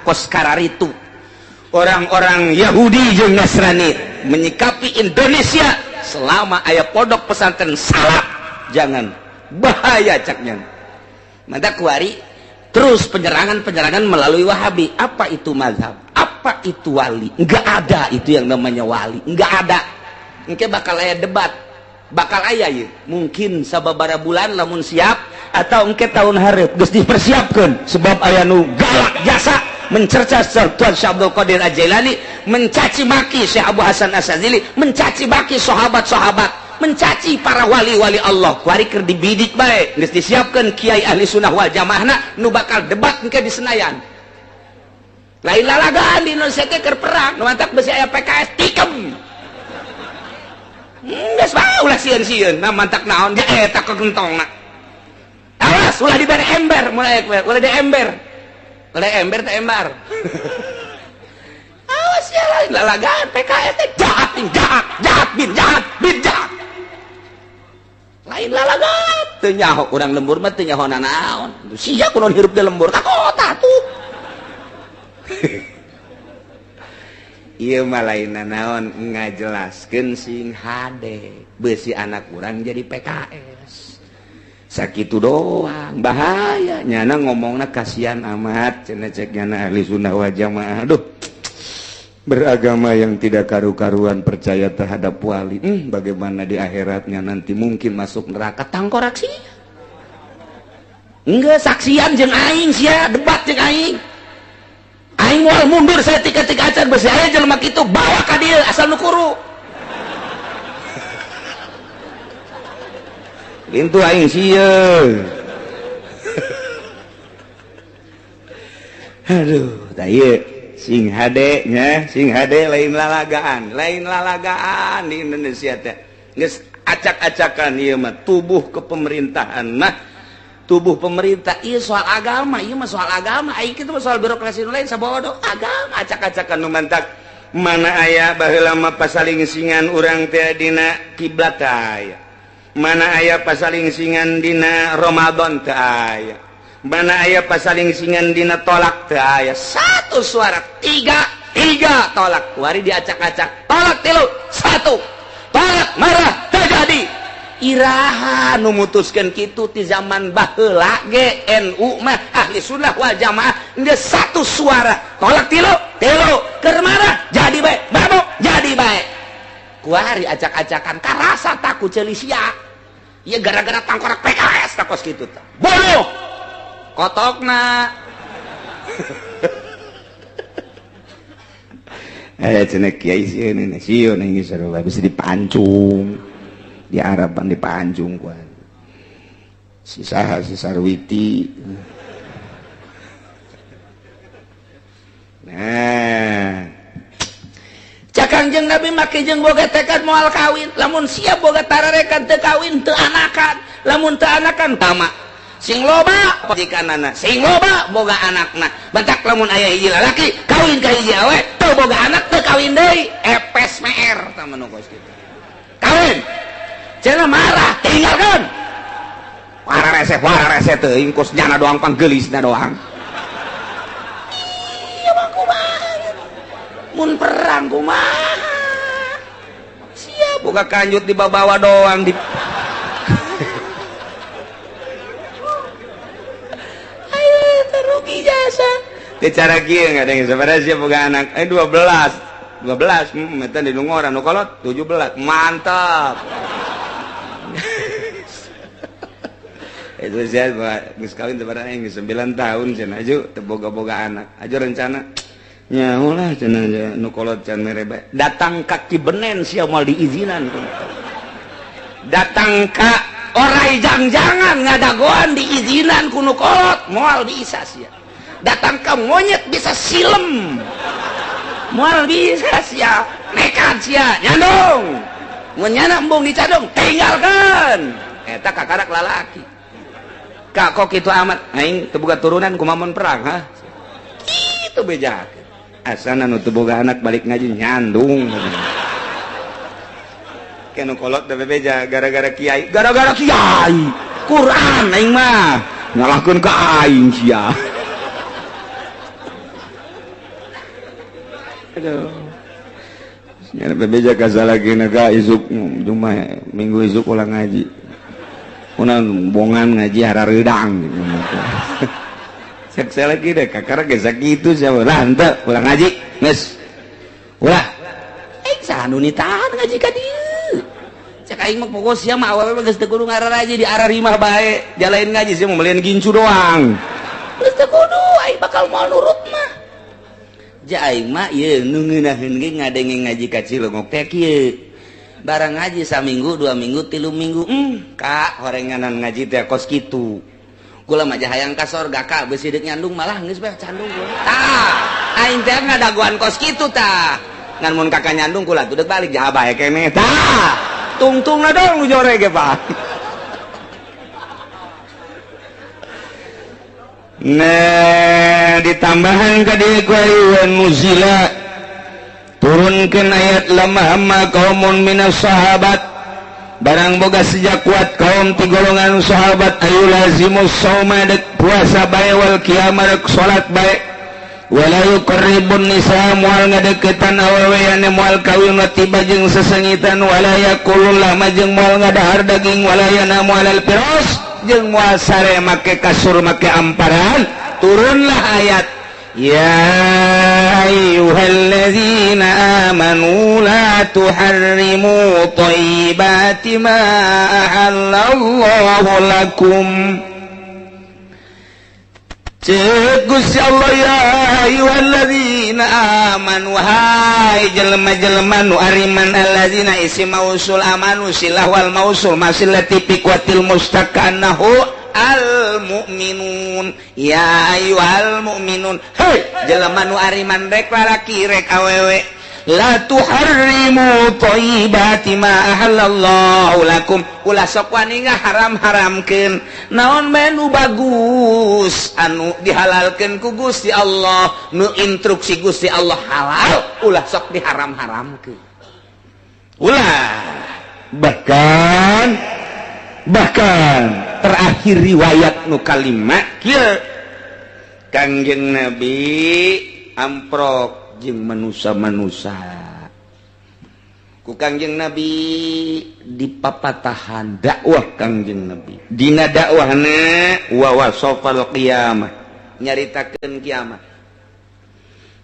kos kararitu orang-orang Yahudi jeung Nasrani menyikapi Indonesia selama aya pondok pesantren salaf jangan bahaya caknya. Mada kuari terus penyerangan melalui Wahabi. Apa itu mazhab? Apa itu wali? Enggak ada itu yang namanya wali. Enggak ada. Engke bakal aya debat. Bakal aya ieu. Mungkin sababaraha bulan lamun siap atau engke tahun hareup geus dipersiapkeun sebab aya nu galak jasa mencerca Tuan Syekh Abdul Qadir Al-Jailani, mencaci maki Syekh Abu Hasan Asy-Syadzili, mencaci maki sahabat-sahabat, mencaci para wali-wali Allah. Kuari keur dibidik bae, geus disiapkeun kiai ahli sunnah wal jamaahna nu bakal debat engke di Senayan. Lain lalagaan di Indonesia teh keur perang, nu mantap besi aya PKS tikem. Geus bae ulah sieun-sieun, na mantak naon ge eta kegentongna. Awas ulah dibere ember, mulai ulah di ember. Ulah ember teh embar. Awas ya lain lalagaan PKS teh jahat bin jahat. Lain lalagaan teu nyaho urang lembur mah teu nyaho naon. Sia kunaon hirup di lembur ka kota tuh. Ieu mah lain naon ngajelaskeun sing hade beusi anak urang jadi PKS. Sakitu doang bahaya nyana ngomongna kasihan amat cenah cek nyana ahli sunnah wal jamaah. Aduh, beragama yang tidak karu-karuan percaya terhadap wali. Bagaimana di akhiratnya nanti mungkin masuk neraka tangkorak sih. Enggak saksian jeung aing sia debat jeung aing. Aing moal mundur saya tika-tika acan beusi aya jelema kitu bawa ka dieu asal nu kuru. Itu aing sieun. Aduh, tah ieu sing hade nya, sing hade lain lalagaan di Indonesia teh. Geus acak-acakan ieu mah tubuh kepemerintahan mah tubuh pemerintah ieu soal agama, ieu mah soal agama, aing kitu mah soal birokrasi nu lain sabodo agama acak-acakan nu mantak. Mana aya baheula mah pasalingsingan urang teh dina kiblat aya. Mana aya pasalingsingan dina Ramadan teu aya. Mana aya pasalingsingan dina tolak teu aya. Satu suara tiga tolak. Wari diacak-acak. Tolak 3 1. Tolak marah terjadi. Iraha nu mutuskeun kitu ti zaman baheula ge NU mah ahli sunnah wal jamaah geus satu suara. Tolak 3 keur marah jadi bae. Mabok jadi bae. Kuari acak-acakan karasa takut ceuli sia. Iya gara-gara tangkorak PKS takos kitu tah. Bodoh. Kotokna. Cenah kiai sieun geus sarua bisa dipancung. Di Araban dipancung ku. Si saha si Sarwiti. Nah, Cakangjeng Nabi make jeung boga tekad moal kawin, lamun siap boga tararekan teu kawin teu anakan, lamun teu anakan tamak. Sing loba pajikanana, sing loba boga anakna. Bantak lamun aya hiji lalaki kawin ka hiji awe, teu boga anak teu kawin deui, epes meer tah manungkos kitu. Kawin. Cenah marah, tinggalkeun. Wara rese teuing kos nyana doang panggelisna doang. Iya mah kumaha? Mun perang kumaha siap boga kanjut dibawa doang di ayo terugi jasa teh cara kieu ngadeng sabaraha sia boga anak 12 eta di nu ngora nu kolot 17 mantap. Itu sia geus kawin teh barang geus 9 tahun cenah aju teu boga-boga anak aju rencana nya ulah cenah nu kolot can mere bae datang ka Kibenen sia moal diizinan datang ka orai jangjangan ngadagoan diizinan ku nu kolot moal bisa sia datang ka monyet bisa silem moal bisa sia nekat sia nyandung mun nyana embung dicadung tinggalkeun eta kakarak lalaki ka kok kitu amat aing teu boga turunan kumaha mun perang ha kitu bejakeun asana nu teu boga anak balik ngaji nyandung kanu kolot da bebeja gara-gara kiai Quran aing mah nyalahkeun ka aing sia aduh nya bebeja kasalagina ka isuk cuma minggu isuk ulang ngaji unan bongan ngaji harareudang gitu cek saya lagi deh kakak ge sakitu sia lah henteu ulang ngaji geus ulah saha nu nitahan ngaji ka dieu cek aing mah pokok sia mah awewe geus teu kudu ngararaji di arah rimah bae jalain ngaji sia mah melian gincu doang geus teu kudu aing bakal moal nurut mah ja aing mah ieu nu ngeunaheun ge ngadenge ngaji ka Cilongok teh kieu barang ngaji saminggu 2 minggu 3 minggu kak horenganan ngaji teh kos kitu kula mah hayang ka sorga kak beus hideuk nyandung malah geus bae candung tah aing teh ngadaguan kos kitu tah ngan mun kakak nyandung kula tuh balik jaha bae keneh tah tungtungna dong nu jore ge Pak nah ditambahan ka dieu ku ayeuan muzila turunkeun ayat lamma hamma qaumun minas sahabat barang boga sejak kuat kaum ti golongan sahabat ayu lazimus shauma dek puasa bae wal qiyamah dek salat bae wala yuqarribun nisa moal ngadeukeutan awewe anu moal kawin tiba jeung sesengitan wala yaqulul lama jeung moal ngadahar daging wala yanamu alal firas jeung moal sare make kasur make amparan turunlah ayat ya ayyuhalladzina amanu la tuharrimu thayyibati ma ahallallahu lakum cek Gusti Allah ya ayyuhalladzina amanu wahai jelema-jelema nu ariman alladzina isim mausul amanu silah wal mausul masilati piqwatil mustaqanahu al mu'minun ya ayyuhal mu'minun hei jelema nu ariman rek lalaki rek awewe la tuharrimu thayyibati ma ahallallahu lakum ulah sok wani ngaharam-haramkeun naon bae nu bagus anu dihalalkeun ku Gusti Allah nu instruksi Gusti Allah halal ulah sok diharam-haramkeun ulah bahkan terakhir riwayat nu kalimat kieu Kangjeng Nabi amprok jeung manusia-manusia ku Kangjeng Nabi dipapatahan dakwah Kangjeng Nabi dina dakwahna wa wasafal qiyamah nyaritakeun kiamat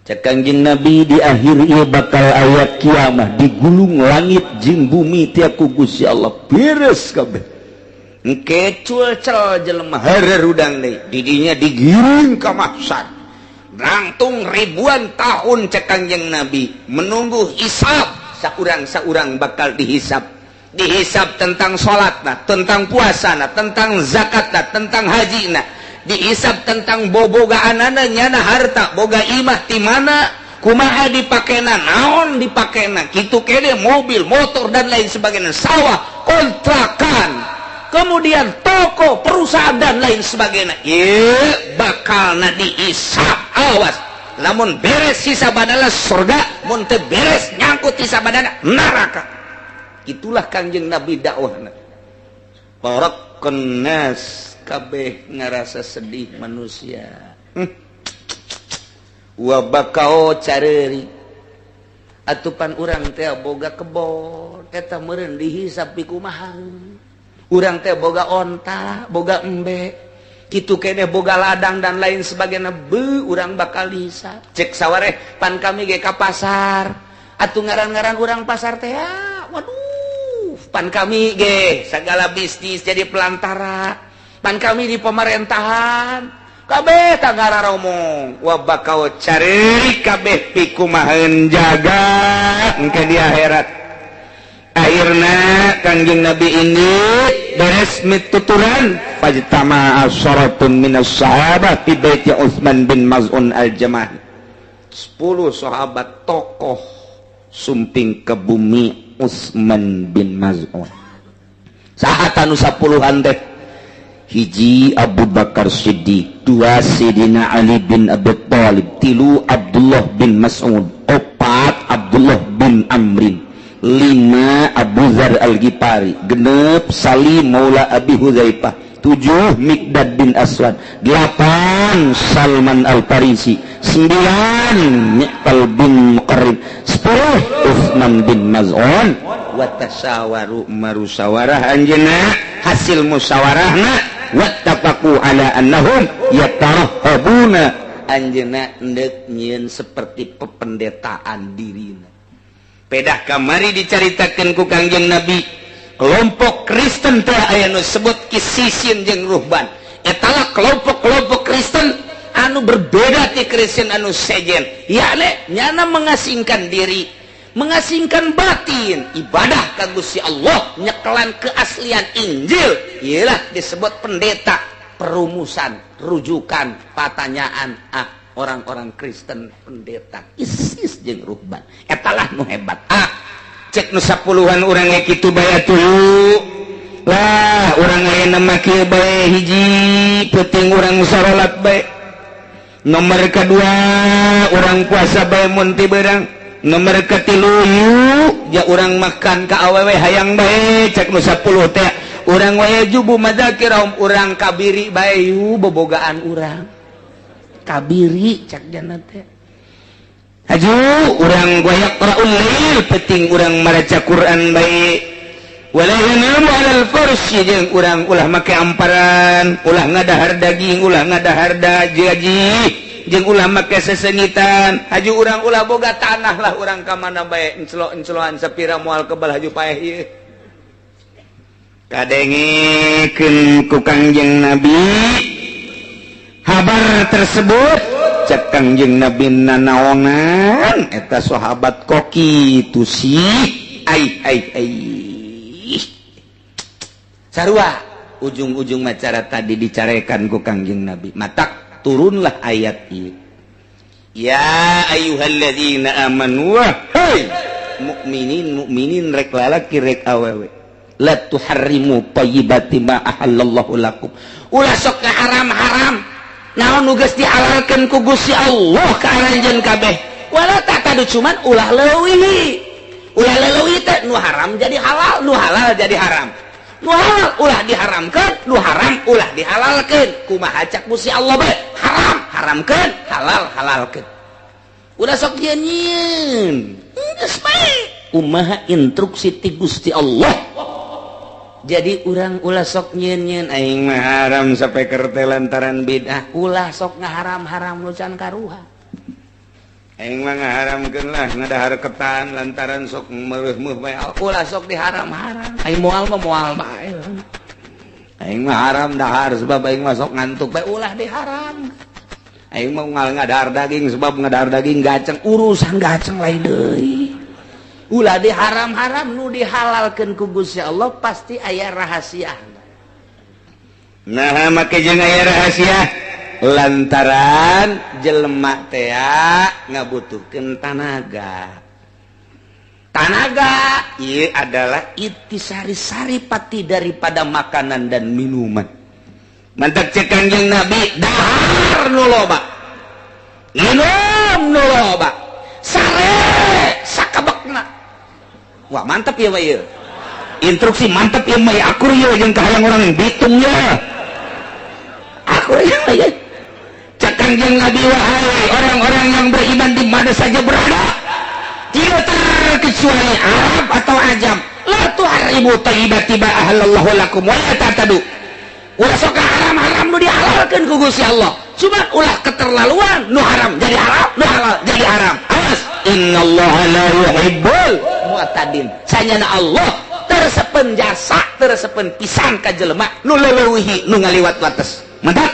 cek Kangjeng Nabi di akhir ieu bakal ayat kiamat digulung langit jeung bumi ti ku Gusti Allah beres kabeh engke culcel jelema harerudang deui didinya digiring ka mahsyar langtung ribuan tahun cek Kangjeng Nabi menunggu hisab saurang-saurang bakal dihisab tentang salatna tentang puasana tentang zakatna tentang hajina dihisab tentang bobogaanana nyana harta boga imah ti mana kumaha dipakena naon dipakena kitu kene mobil motor dan lain sebagainya sawah kontrakan kemudian toko, perusahaan dan lain sebagainya. Ieu bakalna dihisab. Awas, lamun beres hisabana surga, mun teu beres nyangkut hisabana neraka. Itulah Kangjeng Nabi dakwahna. Parakun nas kabeh ngarasa sedih manusia. Wa bakao careuri. Atupan urang teh boga kebon, eta meureun dihisab pi kumaha. Urang teh boga onta, boga embe, kitu kene boga ladang dan lain sebagainya. Urang bakal dihisab. Cek sawareh pan kami ge ka pasar. Atuh ngaran-ngaran urang pasar teh waduh, pan kami ge segala bisnis jadi pelantara. Pan kami di pemerintahan. Kabeh tah ngararomong. Wa bakal cari kabeh pi kumaheun jaga engke di akhirat. Akhirnya Kangjeng Nabi ini beres mituturan fajtama asharatun minas sahabat fi baiti Utsman bin Maz'un al-Jamahi 10 sahabat tokoh sumping ke bumi Utsman bin Maz'un saha anu 10-an teh hiji Abu Bakar Siddiq 2 Sidina Ali bin Abi Thalib 3 Abdullah bin Mas'ud 4 Abdullah bin Amrin 5 Abu Abu Dzar Al-Ghifari, genep Salim Maula Abi Hudzaifah, 7 Miqdad bin Aswad, 8 Salman Al-Farisi, 9 Miqal bin Muqarrib, 10 Utsman bin Maz'un. Wa tasyawaru marusawarah anjeunna hasil musyawarahna wattafaqu ala annahum yatarahhabuna anjeunna endek nyieun seperti pependetaan dirina. Pedah kamari dicaritakeun ku Kangjeng Nabi kelompok Kristen teh aya nu sebut kisisin jeung ruhban. Eta kelompok-kelompok Kristen anu berbeda ti Kristen anu sejen. Yakni nyana mengasingkan diri, mengasingkan batin, ibadah ka Gusti Allah, nyekelan keaslian Injil. Iyalah disebut pendeta, perumusan, rujukan, pertanyaan orang-orang Kristen pendeta isis jeung ruhban. Etalah nu hebat. Cek nu 10-an urang ge kitu bae atuh. Lah urang ayeuna make bae hiji penting urang salat bae. Nomor kedua urang puasa bae mun ti beurang. Nomor katilu ya urang makan ka awewe hayang bae cek nu 10 teh. Urang wae jubu madzakirahum urang kabiri bae bobogaan urang. Kabiri cak jana teh haju urang goyak qaraul lail penting urang maraca Quran bae wala yanamu alal farsi jeung urang ulah make amparan ulah ngadahar daging ulah ngadahar daji jeung ulah make sesengitan haju urang ulah boga tanah lah urang ka mana bae encelo-enceloan sapira moal kebal haju paeh ieu kadengekeun ku Kangjeng Nabi kabar tersebut cek Kangjeng Nabi nanaonan eta sahabat koki tu sih sarua ujung-ujung macara tadi dicarekan ku Kangjeng Nabi matak turunlah ayat ieu ya ayyuhalladzina amanu hai mukminin rek lalaki rek awewe la tuharrimu thayyibati ma ahallallahu lakum ulah sok haram-haram naon nu geus dihalalkeun ku Gusti Allah ka aranjeun kabeh wala tatadu cuman ulah leuwih teh nu haram jadi halal nu halal jadi haram nu halal ulah diharamkeun nu haram ulah dihalalkeun kumaha cak Gusti Allah bae haram haramkeun halal halalkeun ulah sok nyieun geus bae kumaha instruksi ti Gusti Allah. Jadi urang ulah sok nyieun aing mah haram sampai kerte lantaran bid'ah ulah sok ngaharam-haram nu can karuha aing mah ngaharamkeun lah ngadahar ketan lantaran sok meueuh-meuh bae ulah sok diharam-haram aing moal mah moal bae aing mah haram dahar sebab aing mah sok ngantuk bae ulah diharam aing mah moal ngadahar daging sebab ngadahar daging gaceng urusan gaceng lain deui ulah diharam-haram nu dihalalkeun ku Gusti Allah pasti aya rahasia. Nah make jeung aya rahasia lantaran jelema teh ngabutuhkeun tanaga. Tanaga ieu adalah intisari pati daripada makanan dan minuman. Mantap cek Kangjeng Nabi dahar nu loba. Minum nu loba. Sare sakabekna. Wah mantap ya Pak ya. Instruksi mantap ya Pak ya. Akur ya yang kahayang orang Bitung ya. Akur ya. Cak Kangjeng Nabi wahai orang-orang yang beriman di mana saja berada. Tidak terkecuali Arab atau Ajam. La tuharibu thayyibati ma ahallallahu lakum wa la ta'tadu. Ulah sok haram-haram nu dihalalkeun ku Gusti Allah. Cuma ulah keterlaluan nu haram jadi halal, nu halal jadi haram. Awas innallaha la yuhibbul mu'tadin. Sanyana Allah tersepen jasa, tersepen pisan ka jelema nu leuwih nu ngaliwat wates. Mantap.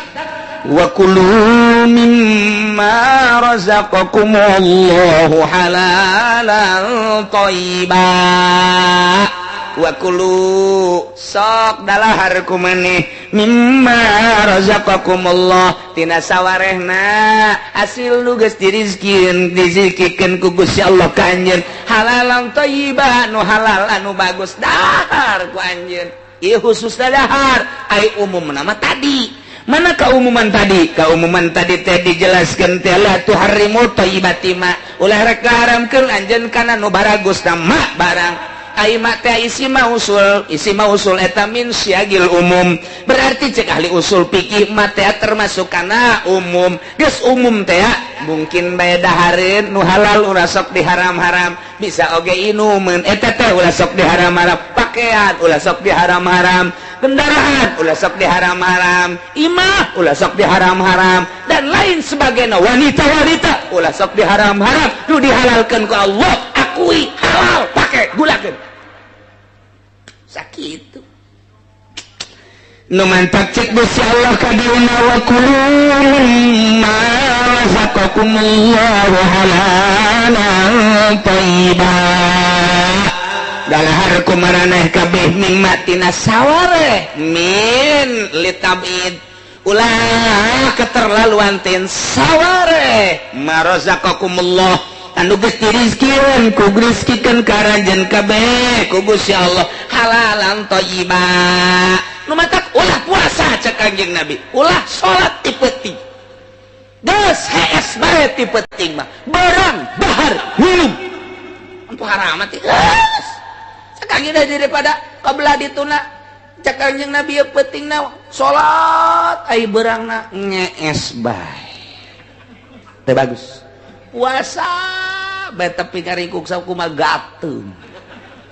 Wa kulu mimma razaqakumullahu halalan thayyiban. Wa kulu sok dalahar kumaneh mimma razaqakumullah tina sawarehna hasil nu geus dirizkikeun ku Gusti Allah ka anjeun halalan thayyiban nu halal anu bagus dahar ku anjeun ieu khusus dahar ai umumna mah tadi mana keumuman tadi teh dijelaskeun teh la tuharrimu thayyibati ma ulah rek haramkeun anjeun kana nu baragus mah barang isi mausul eta min syagil umum berarti cek ahli usul fikih mate termasuk kana umum geus umum teh mungkin bae dahareun nu halal ulah sok diharam-haram bisa oge inumeun eta teh ulah sok diharam-haram pakaian ulah sok diharam-haram kendaraan ulah sok diharam-haram imah ulah sok diharam-haram dan lain sebagainya wanita-wanita ulah sok diharam-haram nu dihalalkeun ku Allah akui halal pakai gulakeun sakitu nu mantap cek Gusti Allah kadina wa kulu mimma razaqakumullahu halalan thayyiban dalahar kumaraneh kabeh nikmatina saware min litabid ulah keterlaluan tin saware marazaqakumullah anu geus dirizkieun ku rizkikeun karanjeun kabeh ku Gusti Allah halalan thayyiban nu matak ulah puasa cek Kanjeng Nabi ulah salat ti peuting geus hees bae ti peuting mah barang bahar minum empu haram teh geus sakagina daripada kabelah dituna cek Kanjeng Nabi peutingna salat ai beurangna ngees bae teu bagus puasa bae tapi karingkuk sakumaha gateung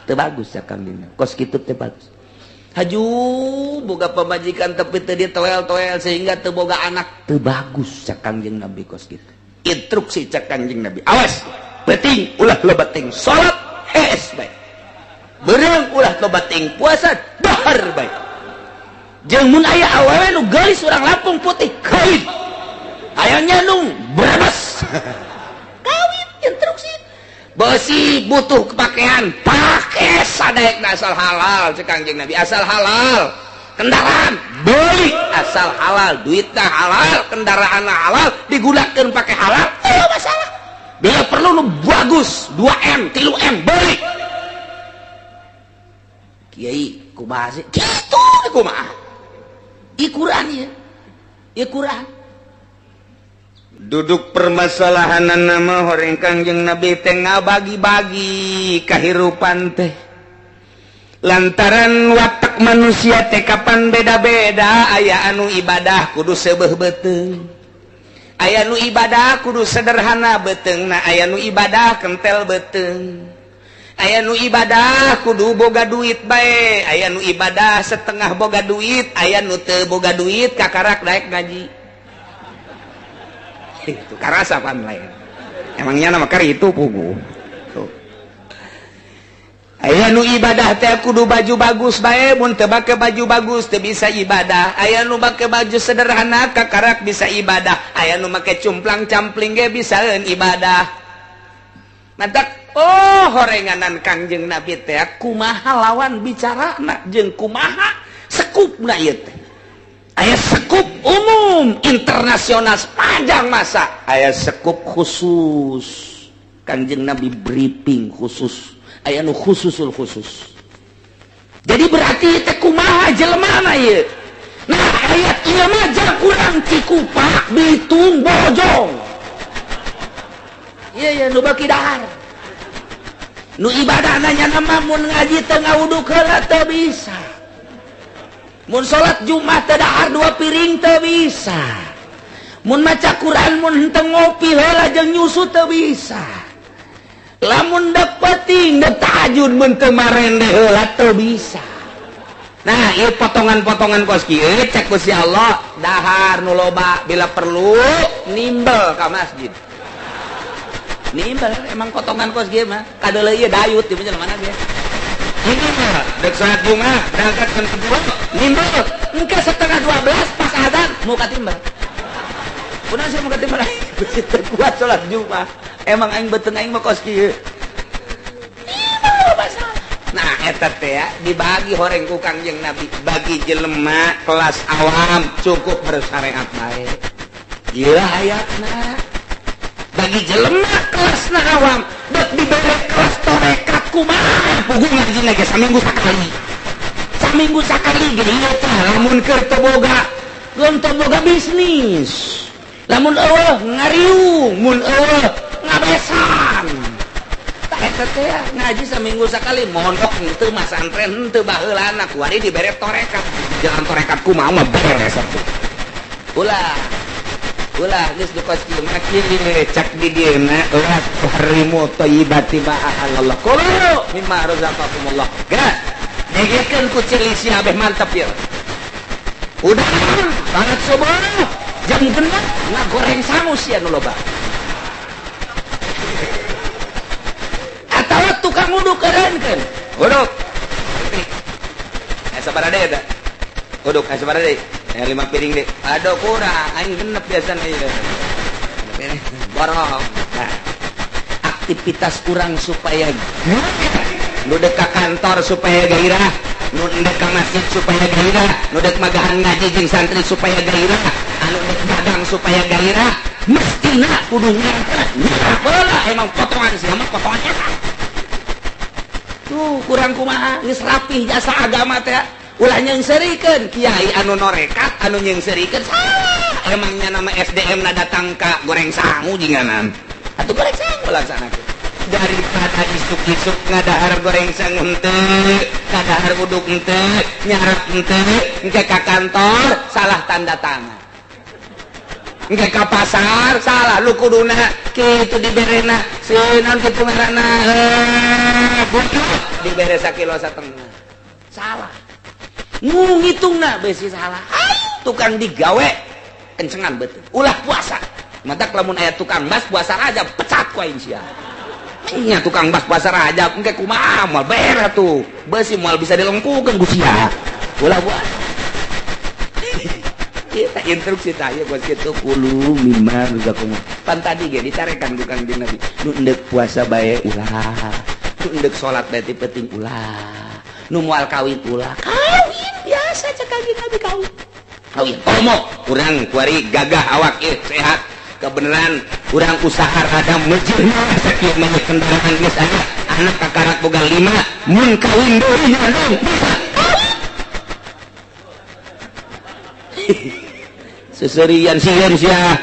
teu bagus cek Kanjeng kos kitu teu bagus haju boga pamajikan tapi teu ditoel-toel sehingga teu boga anak teu bagus cek Kanjeng Nabi kos kitu instruksi cek Kanjeng Nabi awas peuting ulah loba ting salat hees bae beurang ulah loba ting puasa dahar bae jeung mun aya awewe nu geulis urang Lampung putih kawin aya nyandung brebes kawin instruksi beusi butuh pakaian pake sadaekna asal halal cek Kanjeng Nabi asal halal kendaraan beli asal halal duitna halal kendaraanna halal digunakeun pake halal teu masalah bila perlu nu bagus 2M 3M beli kiai kumaha sih kitu kumaha Quran ya Quran duduk permasalahan nama horeng Kanjeng Nabi teh ngabagi-bagi kahirupan teh lantaran watak manusia teh kapan beda-beda aya anu ibadah kudu seubeuh beuteung aya nu ibadah kudu sederhana beuteungna aya nu ibadah kentel beuteung aya nu ibadah kudu boga duit bae aya nu ibadah setengah boga duit aya nu teu boga duit kakarak daek ngaji itu karasa pan lain emangnya nama kari itu pugu aya nu ibadah teh kudu baju bagus bae mun teu make baju bagus teu bisa ibadah aya nu make baju sederhana kakarak bisa ibadah aya nu make cumplang campling ge bisaeun ibadah mantak horenganan Kanjeng Nabi teh kumaha lawan bicarana jeung kumaha sekupna ieu teh aya sekup umum internasional sepanjang masa aya sekup khusus Kanjeng Nabi briefing khusus aya nu khususul khusus jadi berarti teh kumaha jelema ieu nah ayat ieu mah jar kurang Cikupa Bitung Bojong ieu nu baki dahar nu ibadah nanya nama mun ngaji teu ngawuduk heula teu bisa mun salat Jumat teu dahar 2 piring teu bisa mun maca Quran mun henteu ngopi heula jeung nyusu teu bisa lamun dek peuting dek tahajud mun teu marende heula teu bisa nah ieu potongan-potongan kos kieu cek Gusti Allah dahar nu loba bila perlu nimbel ka masjid nimbal emang potongan kos ge mah kadeuleu ieu dayut di mana ge ini mah dek salat Jumat berangkat ke kedua nimbal engke setengah 12 pas adzan mau katimbal kunaon sih mau katimbal begitu kuat salat Jumat emang aing beuteung aing mah kos kieu nimbal masalah nah eta teh ya dibagi horeng ku Kanjeng Nabi bagi jelema kelas awam cukup bersyariat bae ieu ayatna bagi jelema kelasna awam dek dibere kelas torekat kumaha puguh ngajina ge saminggu sakali gini ieu teh lamun keur teu boga geun teu boga bisnis lamun eueuh ngariung mun eueuh ngabesan tah teh ngaji seminggu sekali mondok teu masantren teu baheulana kuari dibere torekat jalan torekat kumaha mah beres atuh ulah geus dikos kieu mah kieu cak di dieu na ulah harimu thayyibati ma ahallallah qulu mimma razaqakumullah gas negekeun ku cilisi abeh mantep ieu udah banget subuh jam genep ngagoreng sangu sia nu loba atawa tukang uduk kerenkeun uduk sabaraha deui eta uduk sabaraha deui 5 piring deh aduh kurang aing genep biasana ieu borong aktivitas kurang supaya nu dek ka kantor supaya gairah nu dek ka masjid supaya gairah nu dek magahan ngaji jeung santri supaya gairah anu dek dagang supaya gairah mestina kudu nyangkret bola emang potongan sih mah potongan tuh kurang kumaha geus rapih jasa agama teh ulah nyeungseurikeun kiai anu norekat anu nyeungseurikeun salah emangnya nama SDM na datang ka goreng sangu jinganan atuh goreng sangu laksanakeun daripada isuk-isuk ngadahar goreng sangu henteu ngadahar uduk henteu nyarap henteu engke ka kantor salah tanda tangan engke ka pasar salah lu kuduna kitu diberena seueun kitu ngaranna butuh dibere sakilo satengah salah ngitungna besi salah tukang digawe kencengan betul ulah puasa mata lamun aya tukang bas puasa raja pecat ku aing sia nya tukang bas puasa raja engke kumaha moal beres tuh besi moal bisa dilengkukeun ku sia ulah puasa kita instruksi tanya bos kitu kulu mimma razaqakum pan tadi ge ditarekan tukang di Nabi nu endek puasa bae ulah nu endek salat bae penting ulah nu moal kawin ulah kawin biasa cek kanjeng Nabi kawin omong urang kuari gagah awak sehat kebenaran urang usaha rada mejirna sakieu mah kendaraan geus aya anak kakarak boga 5 mun kawin deui dong seserian sieun sia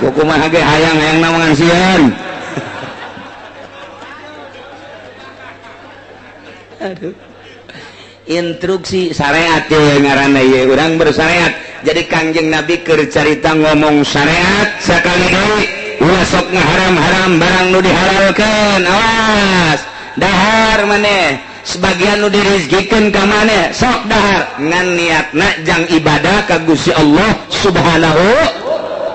kumaha ge hayang nawangan sieun aduh instruksi syariat ngaranna ieu urang bersyariat jadi kanjeng Nabi keur carita ngomong syariat sakali deui ulah sok ngaharam-haram barang nu dihalalkeun awas dahar maneh sebagian nu dirizgikeun ka maneh sok dahar ngan niatna jang ibadah ka Gusti Allah Subhanahu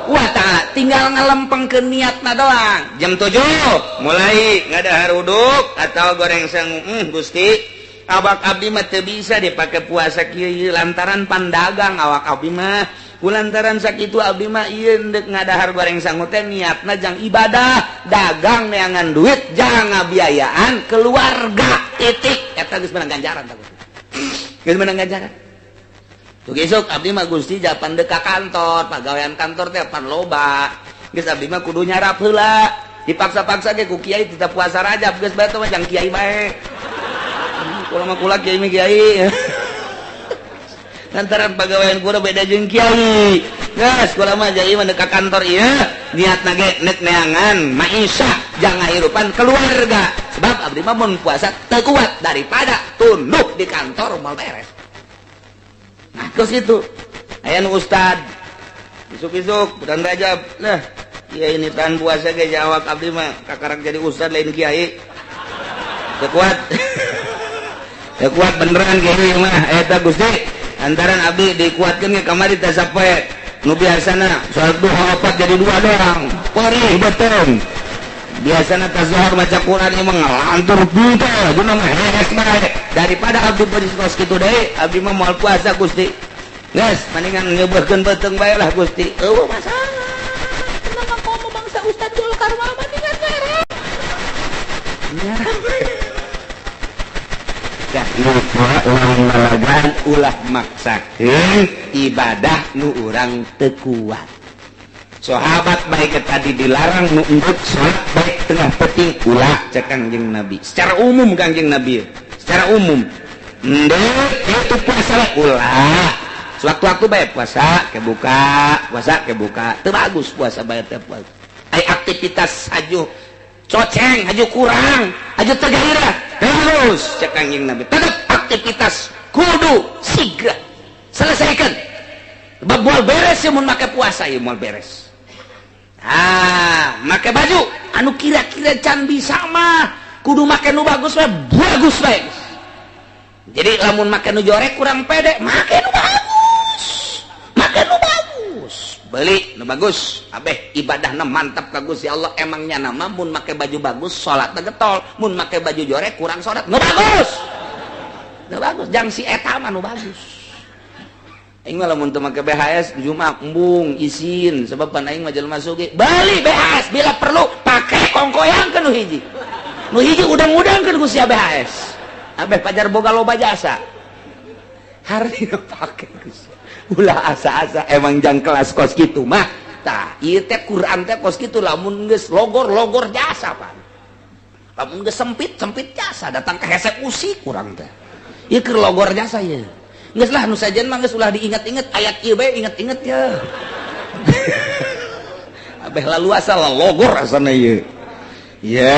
wa ta'ala tinggal ngalempengkeun niatna doang jam 7 mulai ngadahar uduk atau goreng sangu Gusti awak abdi mah teu bisa dipake puasa kieu lantaran pandagang awak abdi mah kulantaran sakitu abdi mah ieu endek ngadahar goreng sangu teh niatna jang ibadah dagang neangan duit jang ngabiayaan keluarga titik eta geus menang ganjaran tah geus menang ganjaran tuh besok abdi mah Gusti japan deuk ka kantor pagawean kantor teh pan loba geus abdi mah kudu nyarap heula dipaksa-paksa ge ku kiai tita puasa Rajab geus bae teh mah jang kiai bae kalau mah kula kiai mah kiai lantaran pagawean kula beda jeung kiai geus kula mah jadi mah deuk ka kantor ieu niatna ge nek neangan maisha jang ngahirupan keluarga sebab abdi mah mun puasa teu kuat daripada tunduk di kantor moal beres nah terus itu aya nu ustad isuk-isuk bulan Rajab nah kiai ini tahan puasa ge jawab abdi mah kakarak jadi ustad lain kiai teu kuat ya kuat beneran kiai mah eta Gusti antaran abdi dikuatkeun ge kamari teh sapoe nu biasana salat duha 4 jadi 2 doang perih betung biasana tazuhur maca Quran ieu mah ngalantur pinter dina mah heres bae daripada abdi beris kitu deui abdi mah moal puasa Gusti geus mendingan nyeubeurkeun betung bae lah Gusti eueuh masalah kenapa komo bangsa Ustad Golkar mah mendingan beres dah lupa ulah ngalagan ulah maksakeun ibadah nu urang teu kuat sahabat baik tadi dilarang nu endut salat baik tengah penting ulah cek Kanjeng Nabi secara umum Kanjeng Nabi secara umum endut itu puasa ulah sewaktu-waktu bae puasa kebuka teu bagus puasa bae teh puasa ai aktivitas sajuh coceng aju kurang aju tergairah terus cek Kangjeng Nabi tetap aktivitas kudu siga selesaikan bab moal beres ya mun make puasa ya moal beres make baju anu kira-kira can bisa mah kudu make nu bagus we bagus we jadi lamun make nu jorek kurang pede make nu bagus beli nu bagus abeh ibadahna mantap ka Gusti Allah emangnya nama mun make baju bagus salatna getol mun make baju jorek kurang salat nu bagus jang si eta mah nu bagus aing mah lamun teu make BHS Jumat embung izin sebab pan aing mah jelema sugih bali BHS bila perlu pake kongkoyangkeun nu hiji udang-udangkeun Gusti BHS abeh pajar boga loba jasa harina pake Gusti ulah asa-asa emang jang kelas kos kitu mah tah ieu teh Quran teh kos kitu lamun geus logor jasa pan lamun geus sempit jasa datang ke hese usik kurang teh ieu keur logor jasa ye geus lah nu sajen mah geus ulah diinget-inget ayat ieu bae inget-inget ya abeh lalu asal logor asana ieu ya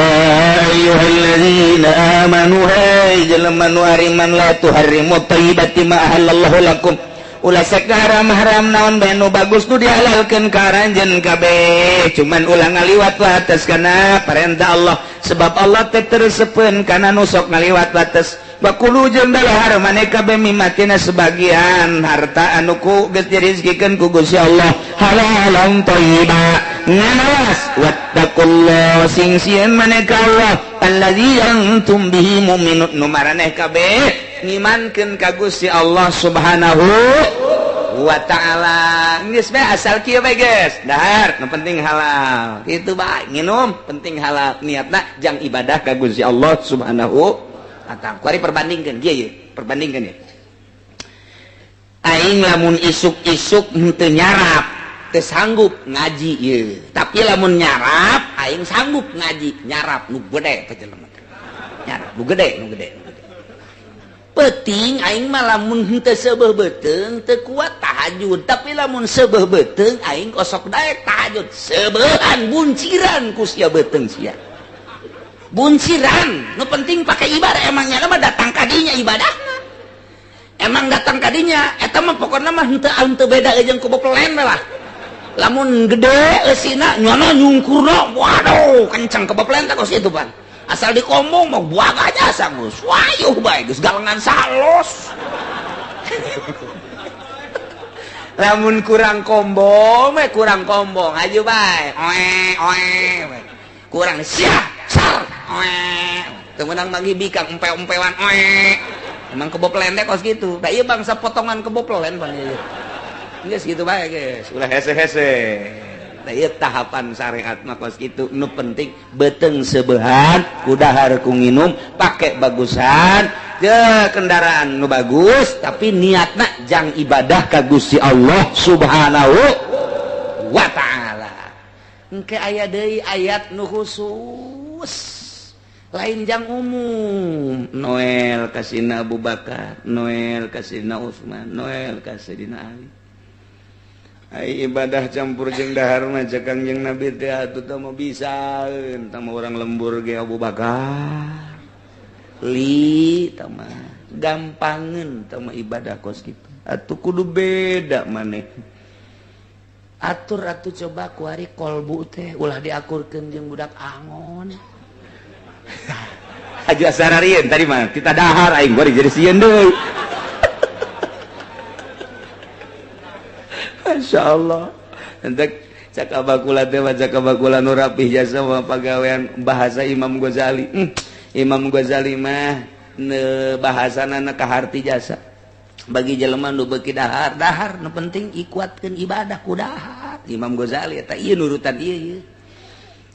ayyuhalladzina amanu hai jelema nu ariman la tuharrimu thayyibati ma ahallallahu lakum ulah sekarang haram naon bae nu bagus nu dihalalkeun ka aranjeun kabeh cuman ulah ngaliwat batas kana perintah Allah sebab Allah teh teureuseupeun kana nu sok ngaliwat batas bakulu jeung dalahar maneh kabeh mimatina sebagian harta anu ku geus dirizkikeun ku Gusti Allah halalan thayyiba nganawas wattaqullah sing sieun maneh ka Allah allazi antum bihi mu'minun nu maraneh kabeh ngimankeun ka Gusti Allah Subhanahu wa ta'ala geus bae asal kieu bae geus dahar nu penting halal kitu bae nginum penting halal niatna jang ibadah ka Gusti Allah Subhanahu wa ta'ala kuari perbandingkeun ieu perbandingkeun ya aing lamun isuk-isuk henteu nyarap teu sanggup ngaji ieu tapi lamun nyarap aing sanggup ngaji nyarap nu gede teh jelema nyarap nu gede penting aing mah lamun henteu seubeuh beuteung teu kuat tahajud tapi lamun seubeuh beuteung aing kosok daek tahajud seubeuhan bunciran ku sia beuteung sia bunciran nu penting pakai ibadah emangnya mah datang kadinya ibadahna emang datang kadinya eta mah pokona mah henteu beda jeung ku bepelen lah lamun gede eusina nyono nyungkurna waduh kencang ke bepelen teh kos itu pan asal dikombong mau buang aja sangus wayuh bae geus galengan salos lamun kurang kombong aju bae oe kurang sia sar oe teu meunang bagi bikang empe-empewan oe emang keboplen teh kos kitu da ieu bangsa potongan keboplen pan ieu geus kitu bae geus ulah hese-hese da ieu tahapan syariat mah kos kitu nu penting beuteung sebeuhan kudahar ku nginum pake bagusan teu kendaraan nu bagus tapi niatna jang ibadah ka Gusti Allah Subhanahu wa ta'ala engke aya deui ayat nu khusus lain jang umum Noel kasina Abu Bakar Noel kasina Utsman Noel kasina Ali ai ibadah campur jeung dahar mah cek Kangjeng Nabi teh atuh teh mah bisaeun tah orang lembur ge Abu Bakar li tah mah gampangeun tah mah ibadah kos kitu atuh kudu beda maneh atur atuh coba kuari kolbu teh ulah diakurkeun jeung budak angon aju asararieun tadi mah kita dahar aing bari jadi sieun deui Masya Allah entek cak abakula teh cak abakula nu rapih jasa mah pagawean bahasa Imam Ghazali Imam Ghazali mah bahasana na kaharti jasa bagi jelema nu beuki dahar nu penting ikuatkeun ibadah ku dahar Imam Ghazali eta ieu nurutan ieu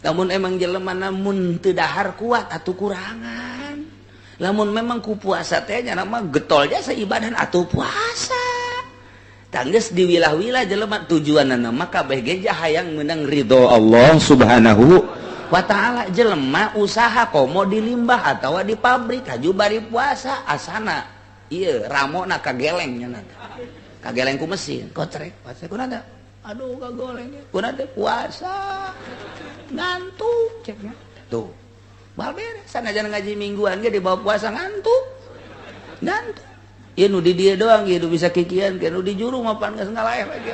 lamun emang jelema namun teu dahar kuat atuh kurangan lamun memang ku puasa teh nya mah getol jasa ibadah atuh puasa tangges diwilah-wilah jelema tujuanna mah kabeh ge hayang meunang ridho Allah Subhanahu wa ta'ala jelema usaha komo di limbah atawa di pabrik haju bari puasa asana ieu ramona kageleng nya kageleng ku mesin kocrek puasa kunaon aduh kagoleng kunaon puasa ngantuk ceknya tuh bal beres sanajan ngaji mingguan ge di bawah puasa ngantuk ieu nu di dieu doang ieu bisa kikian ke nu di juru mah pan geus ngalaeh lagi.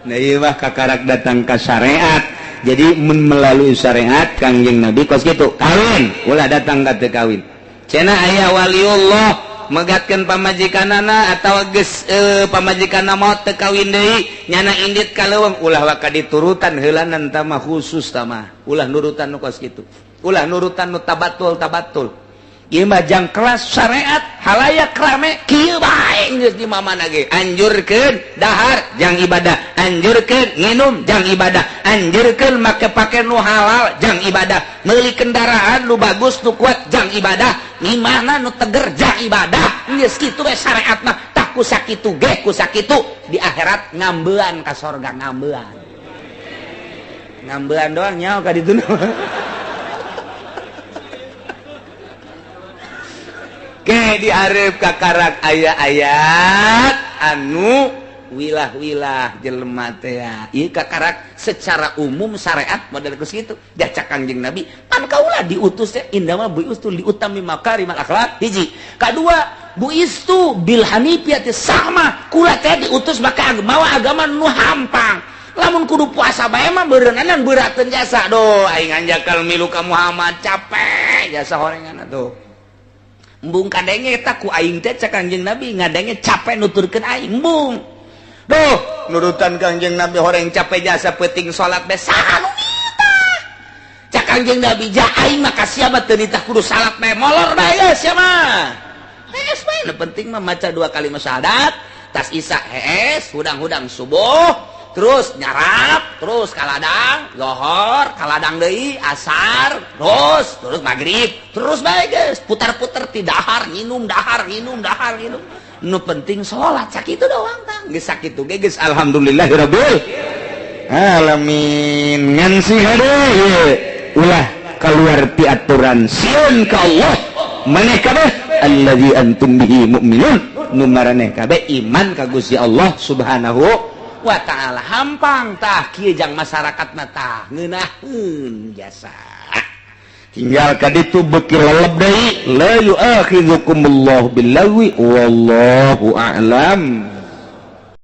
Nah ieu mah kakarak datang ka syariat. Jadi melalui syariat Kangjeng Nabi kos kitu kawin ulah datang ka teu kawin. Cenah aya waliullah megatkeun pamajikanana atawa geus pamajikanna maot teu kawin deui nyana indit ka leuweung ulah waka diturutan heulanan tah mah khusus tah mah ulah nurutan nu kos kitu ulah nurutan nu tabatul ieu mah jang kelas syariat halayak rame kieu bae geus di mamana ge anjurkeun dahar jang ibadah anjurkeun nginum jang ibadah anjurkeun make pake nu halal jang ibadah meuli kendaraan nu bagus nu kuat jang ibadah ngimana nu teger jang ibadah geus kitu we syariat mah tah ku sakitu ge ku sakitu di akhirat ngambean ka sorga ngambean doang nyaho ka ditu ke diarep kakarak ayat-ayat anu wilah-wilah jelema teh ieu kakarak secara umum syariat model geus kitu jacak Kangjeng Nabi pan kaula diutus teh indama buistu liutami makarimal akhlak hiji kadua buistu bil hanifiyati sama kula teh diutus make agama nu hampang lamun kudu puasa bae mah beureunanan beurateun jasa doh aing anjakal milu ka Muhammad capek jasa horengan tuh embung kadenge eta ku aing teh cak Kangjeng Nabi ngadenge capek nuturkeun aing embung duh nurutan Kangjeng Nabi horeng capek jasa penting salat be saha nu nitah cak Kangjeng Nabi ja aing mah ka sia mah teu nitah kudu salat bae molor bae geus sia mah hees bae nu penting mah maca 2 kalimat syahadat tas isya hees hudang-hudang subuh terus nyarap terus kaladang lohor kaladang deui asar terus maghrib terus bae geus putar-putar ti dahar nginum nu penting salat sakitu doang tang geus sakitu ge geus alhamdulillahirabbil alamin ngan si hade ulah keluar ti aturan sieun ka Allah maneh kabeh allazi antum bihi mu'minun nu maraneh kabeh iman ka Gusti Allah subhanahu wa ta'ala hampang tah kieu jang masyarakat mah tah ngeunaheun jasa tinggal ka ditu beuki leleb deui la yu'akhidzukumullahu billaghwi wallahu a'lam.